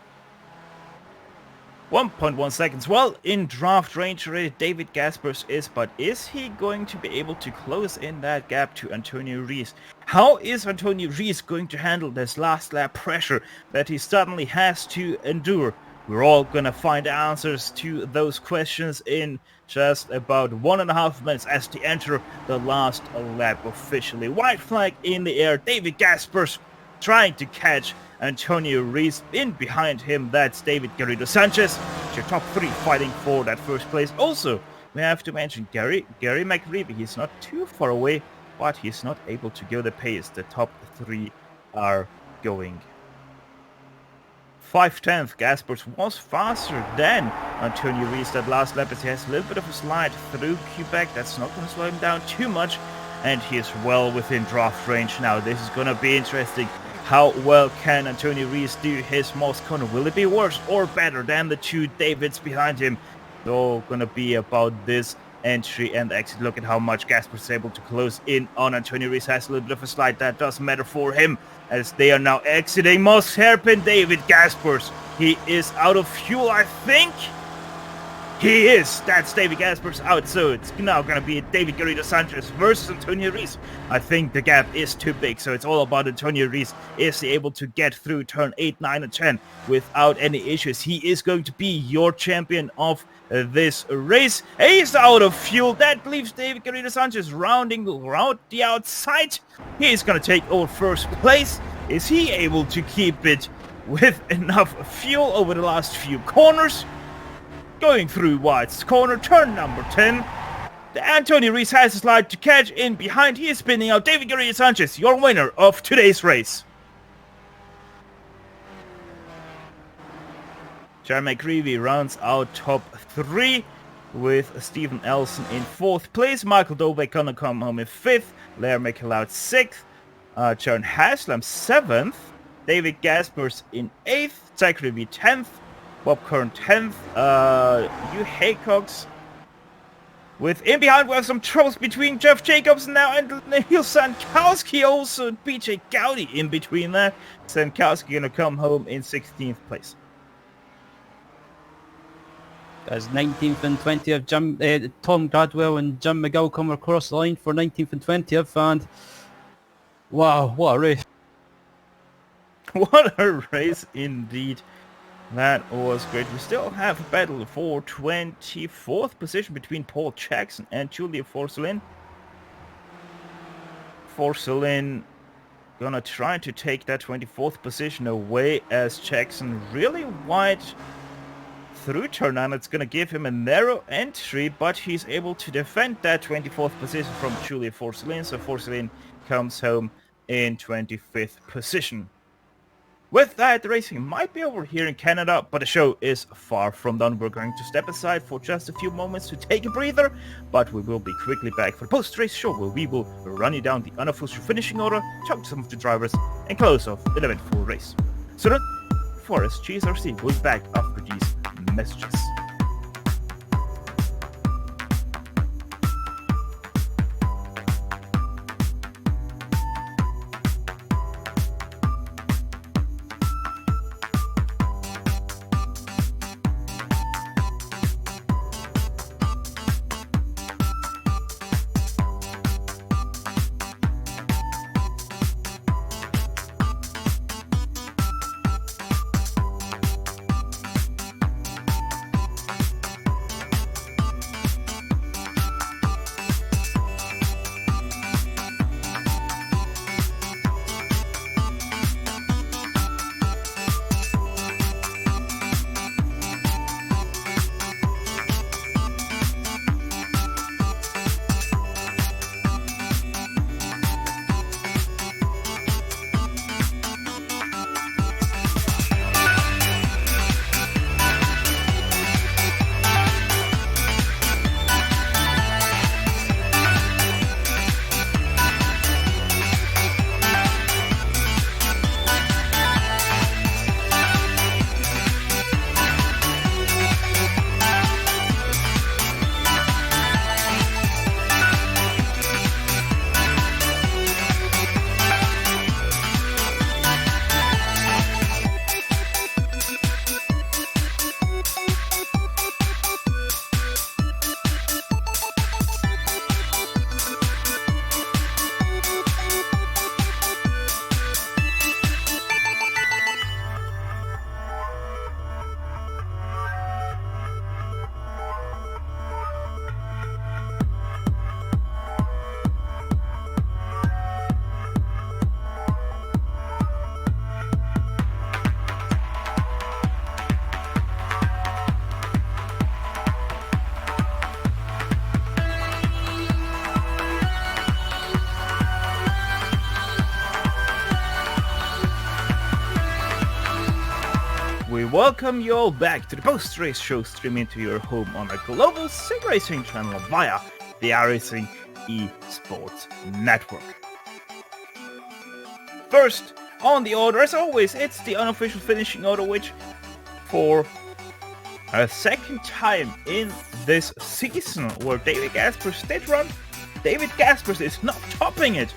1.1 seconds. Well, in draft range already, David Gaspers is, but is he going to be able to close in that gap to Antonio Rees? How is Antonio Rees going to handle this last lap pressure that he suddenly has to endure? We're all gonna find answers to those questions in just about 1.5 minutes as they enter the last lap officially. White flag in the air. David Gaspers trying to catch Antonio Rees. In behind him, that's David Garrido Sanchez. Your top 3 fighting for that first place. Also, we have to mention Gary McReevy. He's not too far away, but he's not able to go the pace the top 3 are going. 5/10, Gaspers was faster than Antonio Rees that last lap, as he has a little bit of a slide through Quebec. That's not going to slow him down too much, and he is well within draft range now. This is going to be interesting. How well can Antonio Rees do his Moss corner? Will it be worse or better than the 2 Davids behind him? It's all going to be about this entry and exit. Look at how much Gaspers is able to close in on Antonio Rees. Has a little bit of a slide. That doesn't matter for him, as they are now exiting Moss hairpin. David Gaspers, he is out of fuel, I think. He is. That's David Gaspers out. So it's now going to be David Garrido Sanchez versus Antonio Rees. I think the gap is too big. So it's all about Antonio Rees. Is he able to get through turn 8, 9, and 10 without any issues? He is going to be your champion of this race. He's out of fuel. That leaves David Garrido Sanchez rounding around the outside. He's going to take over first place. Is he able to keep it with enough fuel over the last few corners? Going through White's corner, turn number 10. The Antonio Rees has a slide to catch in behind. He is spinning out. David Garrido Sanchez, your winner of today's race. Jeremy McReevy rounds out top 3 with Stephen Elson in 4th place. Michael Thoback gonna come home in 5th. Lair McLeod 6th. Sharon Haslam 7th. David Gaspers in 8th. Zach Revy 10th. Bob Kern 10th, Hugh Haycox. With in behind, we have some troubles between Jeff Jacobs now and Neil Sankowski, also BJ Gowdy in between there. Sankowski gonna come home in 16th place. As 19th and 20th, Tom Gradwell and Jim McGill come across the line for 19th and 20th, and wow, what a race. What a race indeed. That was great. We still have a battle for 24th position between Paul Jackson and Julia Forcelin. Forcelin gonna try to take that 24th position away, as Jackson really wide through turn 9. It's gonna give him a narrow entry, but he's able to defend that 24th position from Julia Forcelin. So Forcelin comes home in 25th position. With that, the racing might be over here in Canada, but the show is far from done. We're going to step aside for just a few moments to take a breather, but we will be quickly back for the post-race show, where we will run you down the unofficial finishing order, talk to some of the drivers, and close off the eventful race. So then, Forest GSRC will be back after these messages. welcome you all back to the post-race show streaming to your home on a global sim racing channel via the iRacing eSports Network. First on the order, as always, it's the unofficial finishing order, which for a second time in this season where David Gaspers did run, David Gaspers is not topping it.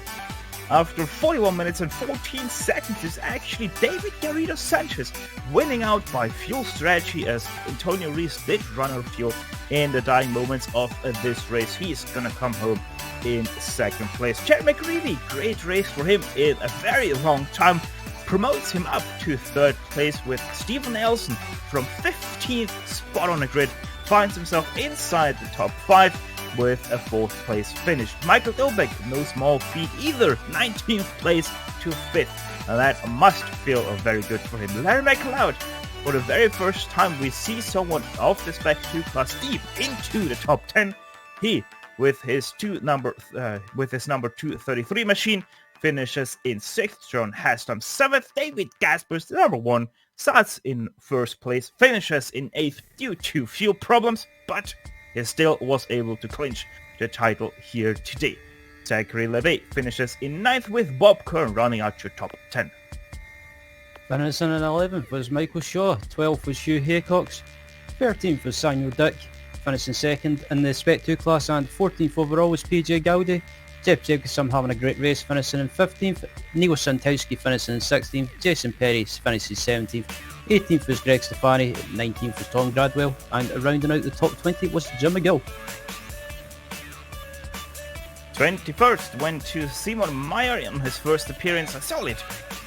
After 41 minutes and 14 seconds, is actually David Garrido Sanchez winning out by fuel strategy, as Antonio Rees did run out of fuel in the dying moments of this race. He's gonna come home in second place. Chad McGreevy, great race for him in a very long time, promotes him up to third place, with Stephen Nelson from 15th spot on the grid finds himself inside the top 5 with a 4th place finish. Michael Dobek, no small feat either, 19th place to 5th, and that must feel very good for him. Larry McLeod, for the very first time we see someone of the Spec 2 class deep into the top 10. He, with his number 233 machine, finishes in 6th. John Haslam 7th. David Gaspers, the number 1, starts in 1st place, finishes in 8th due to fuel problems, but he still was able to clinch the title here today. Zachary Levay finishes in 9th, with Bob Kern running out your top 10. Finishing in 11th was Michael Shaw, 12th was Hugh Haycox, 13th was Samuel Dick, finishing 2nd in the Spec 2 class, and 14th overall was PJ Gowdy. Jeff Jacobson having a great race, finishing in 15th, Neil Santowski finishing in 16th, Jason Perry finishes 17th, 18th was Greg Stefani, 19th was Tom Gradwell, and rounding out the top 20 was Jim McGill. 21st went to Simon Meyer in his first appearance, a solid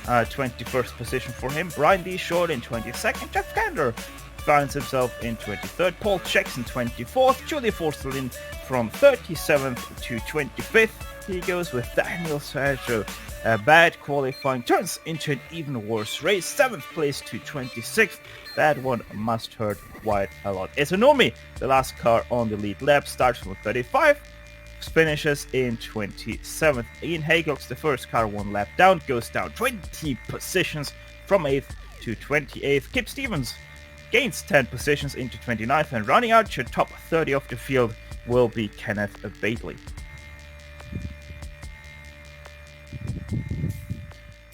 21st position for him. Brian D. Short in 22nd, Jeff Gander finds himself in 23rd, Paul Jackson 24th, Julie Forstelin from 37th to 25th. He goes with Daniel Sergio. A bad qualifying turns into an even worse race, 7th place to 26th. That one must hurt quite a lot. Esonomi, the last car on the lead lap, starts from 35, finishes in 27th. Ian Haycox, the first car one lap down, goes down 20 positions from 8th to 28th. Kip Stevens gains 10 positions into 29th, and running out your top 30 of the field will be Kenneth Bately.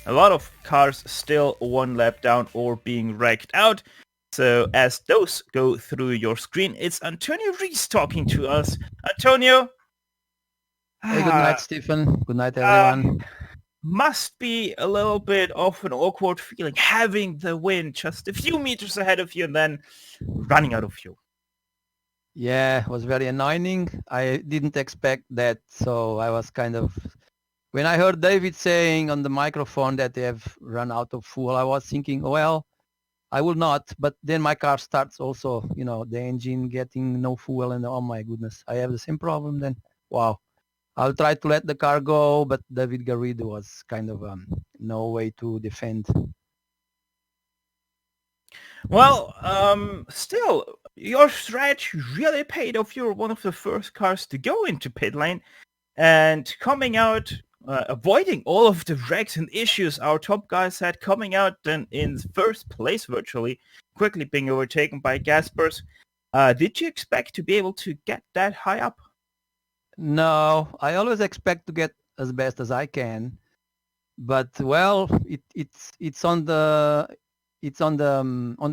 A lot of cars still one lap down or being wrecked out. So as those go through your screen, it's Antonio Rees talking to us. Antonio. Hey, good night, Stephen. Good night, everyone. Must be a little bit of an awkward feeling having the win just a few meters ahead of you and then running out of fuel. Yeah, it was very annoying. I didn't expect that, so I was kind of... When I heard David saying on the microphone that they have run out of fuel, I was thinking, well, I will not. But then my car starts also, the engine getting no fuel, and oh my goodness, I have the same problem then. Wow. I'll try to let the car go, but David Garrido was kind of no way to defend. Well, still, your strategy really paid off. You were one of the first cars to go into pit lane, and coming out, avoiding all of the wrecks and issues our top guys had, coming out then in first place virtually, quickly being overtaken by Gaspers. Did you expect to be able to get that high up? No, I always expect to get as best as I can, but well, it's on the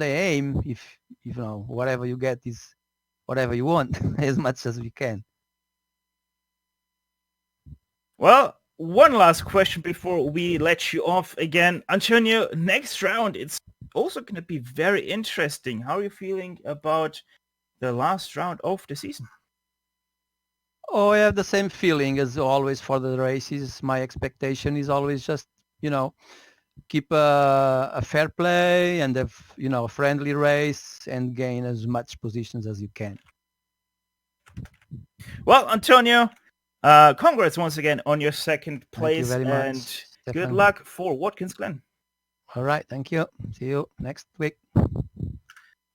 aim. If whatever you get is whatever you want, as much as we can. Well, one last question before we let you off again, Antonio. Next round, it's also going to be very interesting. How are you feeling about the last round of the season? Oh, I have the same feeling as always for the races. My expectation is always just, keep a fair play and a friendly race and gain as much positions as you can. Well, Antonio, congrats once again on your second place, Thank you very and much, good Stefan. luck for Watkins Glen. All right, thank you. See you next week.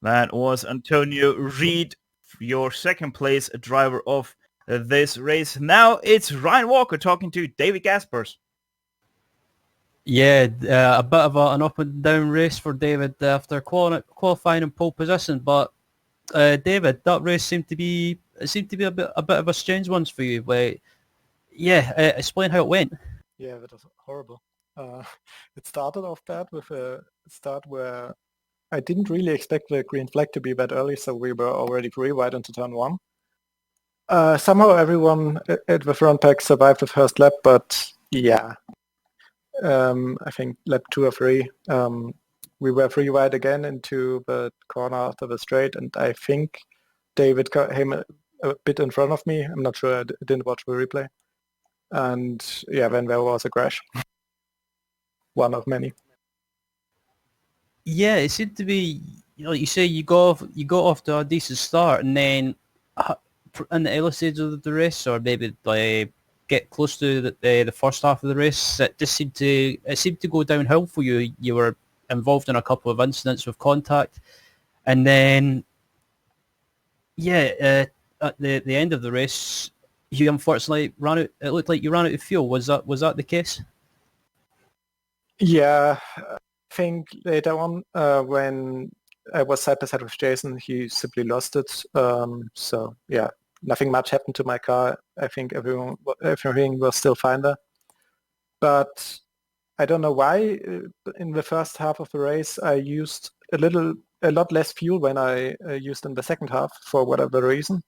That was Antonio Reed, your second place driver of this race. Now it's Ryan Walker talking to David Gaspers. Yeah, a bit of an up and down race for David after qualifying in pole position. But David, that race seemed to be a bit of a strange one for you. Explain how it went. Yeah, that was horrible. It started off bad with a start where I didn't really expect the green flag to be that early, so we were already free right into turn one. Somehow everyone at the front pack survived the first lap, but yeah, I think lap 2 or 3, we were free wide again into the corner after the straight, and I think David came a bit in front of me. I'm not sure, I didn't watch the replay. And yeah, then there was a crash. One of many. Yeah, it seemed to be, like you say, you got off to a decent start, and then in the early stages of the race, or maybe like get close to the first half of the race, it seemed to go downhill for you. You were involved in a couple of incidents with contact, and then at the end of the race, you unfortunately ran out. It looked like you ran out of fuel. Was that the case? Yeah, I think later on when I was side by side with Jason, he simply lost it. So yeah, nothing much happened to my car. I think everything was still fine there. But I don't know why in the first half of the race I used a lot less fuel than I used in the second half for whatever reason.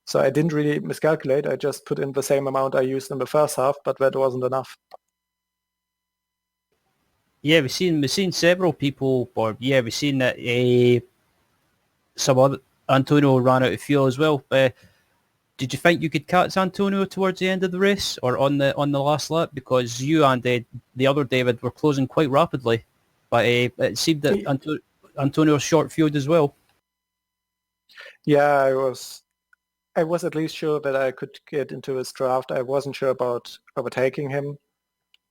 So I didn't really miscalculate. I just put in the same amount I used in the first half, but that wasn't enough. Yeah, we've seen several people, we've seen that some other Antonio ran out of fuel as well. Did you think you could catch Antonio towards the end of the race or on the last lap? Because you and the other David were closing quite rapidly, but it seemed that Antonio was short fueled as well. Yeah, I was at least sure that I could get into his draft. I wasn't sure about overtaking him,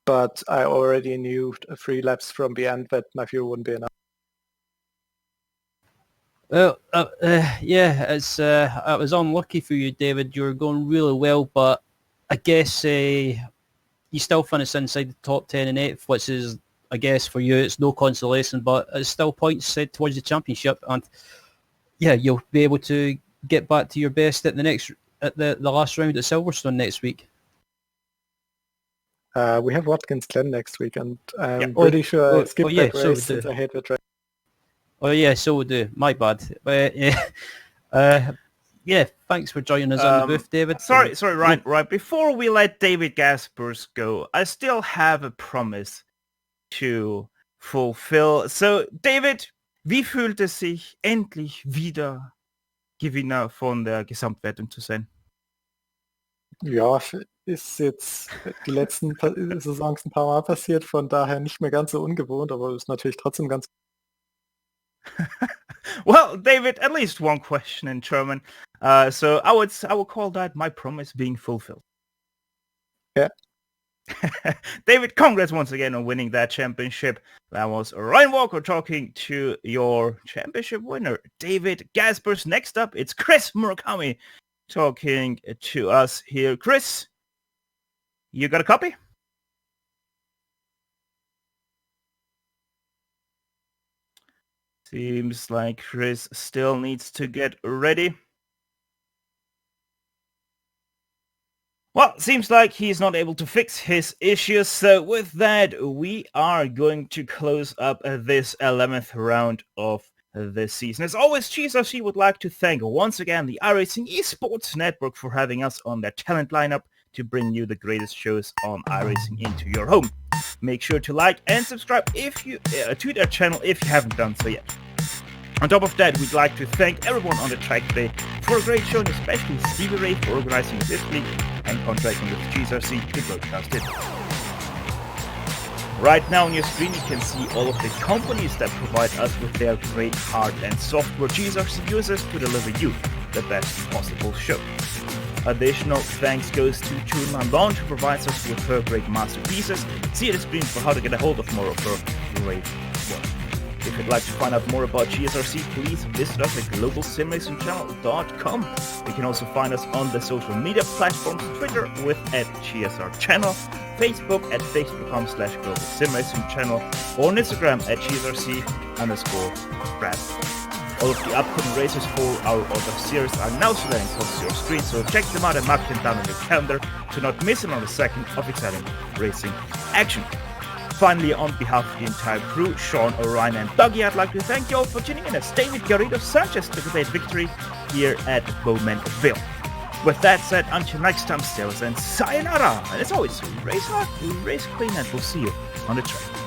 but I already knew 3 laps from the end that my fuel wouldn't be enough. Well, it was unlucky for you, David. You were going really well, but I guess you still finished inside the top 10 and 8th, which is, I guess, for you, it's no consolation, but it's still points set towards the championship, and yeah, you'll be able to get back to your best at the last round at Silverstone next week. We have Watkins Glen next week, and I'm pretty sure I skipped that race since I hate the track. Oh yeah, so we do. My bad. But thanks for joining us on the booth, David. Sorry, Ryan. Right, before we let David Gaspers go, I still have a promise to fulfill. So, David, wie fühlt es sich endlich wieder Gewinner von der Gesamtwertung zu sein? Ja, ist jetzt die letzten Saisons ein paar Mal passiert, von daher nicht mehr ganz so ungewohnt, aber ist natürlich trotzdem ganz... Well, David, at least one question in German. So I would call that my promise being fulfilled. Yeah. David, congrats once again on winning that championship. That was Ryan Walker talking to your championship winner, David Gaspers. Next up, it's Chris Murakami talking to us here. Chris, you got a copy? Seems like Chris still needs to get ready. Well, seems like he's not able to fix his issues, so with that, we are going to close up this 11th round of the season. As always, GSRC would like to thank once again the iRacing Esports Network for having us on their talent lineup to bring you the greatest shows on iRacing into your home. Make sure to like and subscribe if you to their channel if you haven't done so yet. On top of that, we'd like to thank everyone on the track today for a great show, and especially Stevie Ray for organizing this week and contracting with GSRC to broadcast it. Right now on your screen you can see all of the companies that provide us with their great hard and software GSRC uses to deliver you the best possible show. Additional thanks goes to Chun Bond, who provides us with her great masterpieces. See the screen for how to get a hold of more of her great work. If you'd like to find out more about GSRC, please visit us at globalsimulationchannel.com. You can also find us on the social media platforms, Twitter with @GSRChannel, Facebook at facebook.com/global channel or on Instagram at GSRC_Brad. All of the upcoming races for our other series are now sliding close to your screen, so check them out and mark them down on your calendar to not miss another second of exciting racing action. Finally, on behalf of the entire crew, Sean, Orion and Dougie, I'd like to thank you all for tuning in as David Garrido Sanchez took a great victory here at Bowmanville. With that said, until next time, Steelers, and sayonara! And as always, race hard, race clean, and we'll see you on the track.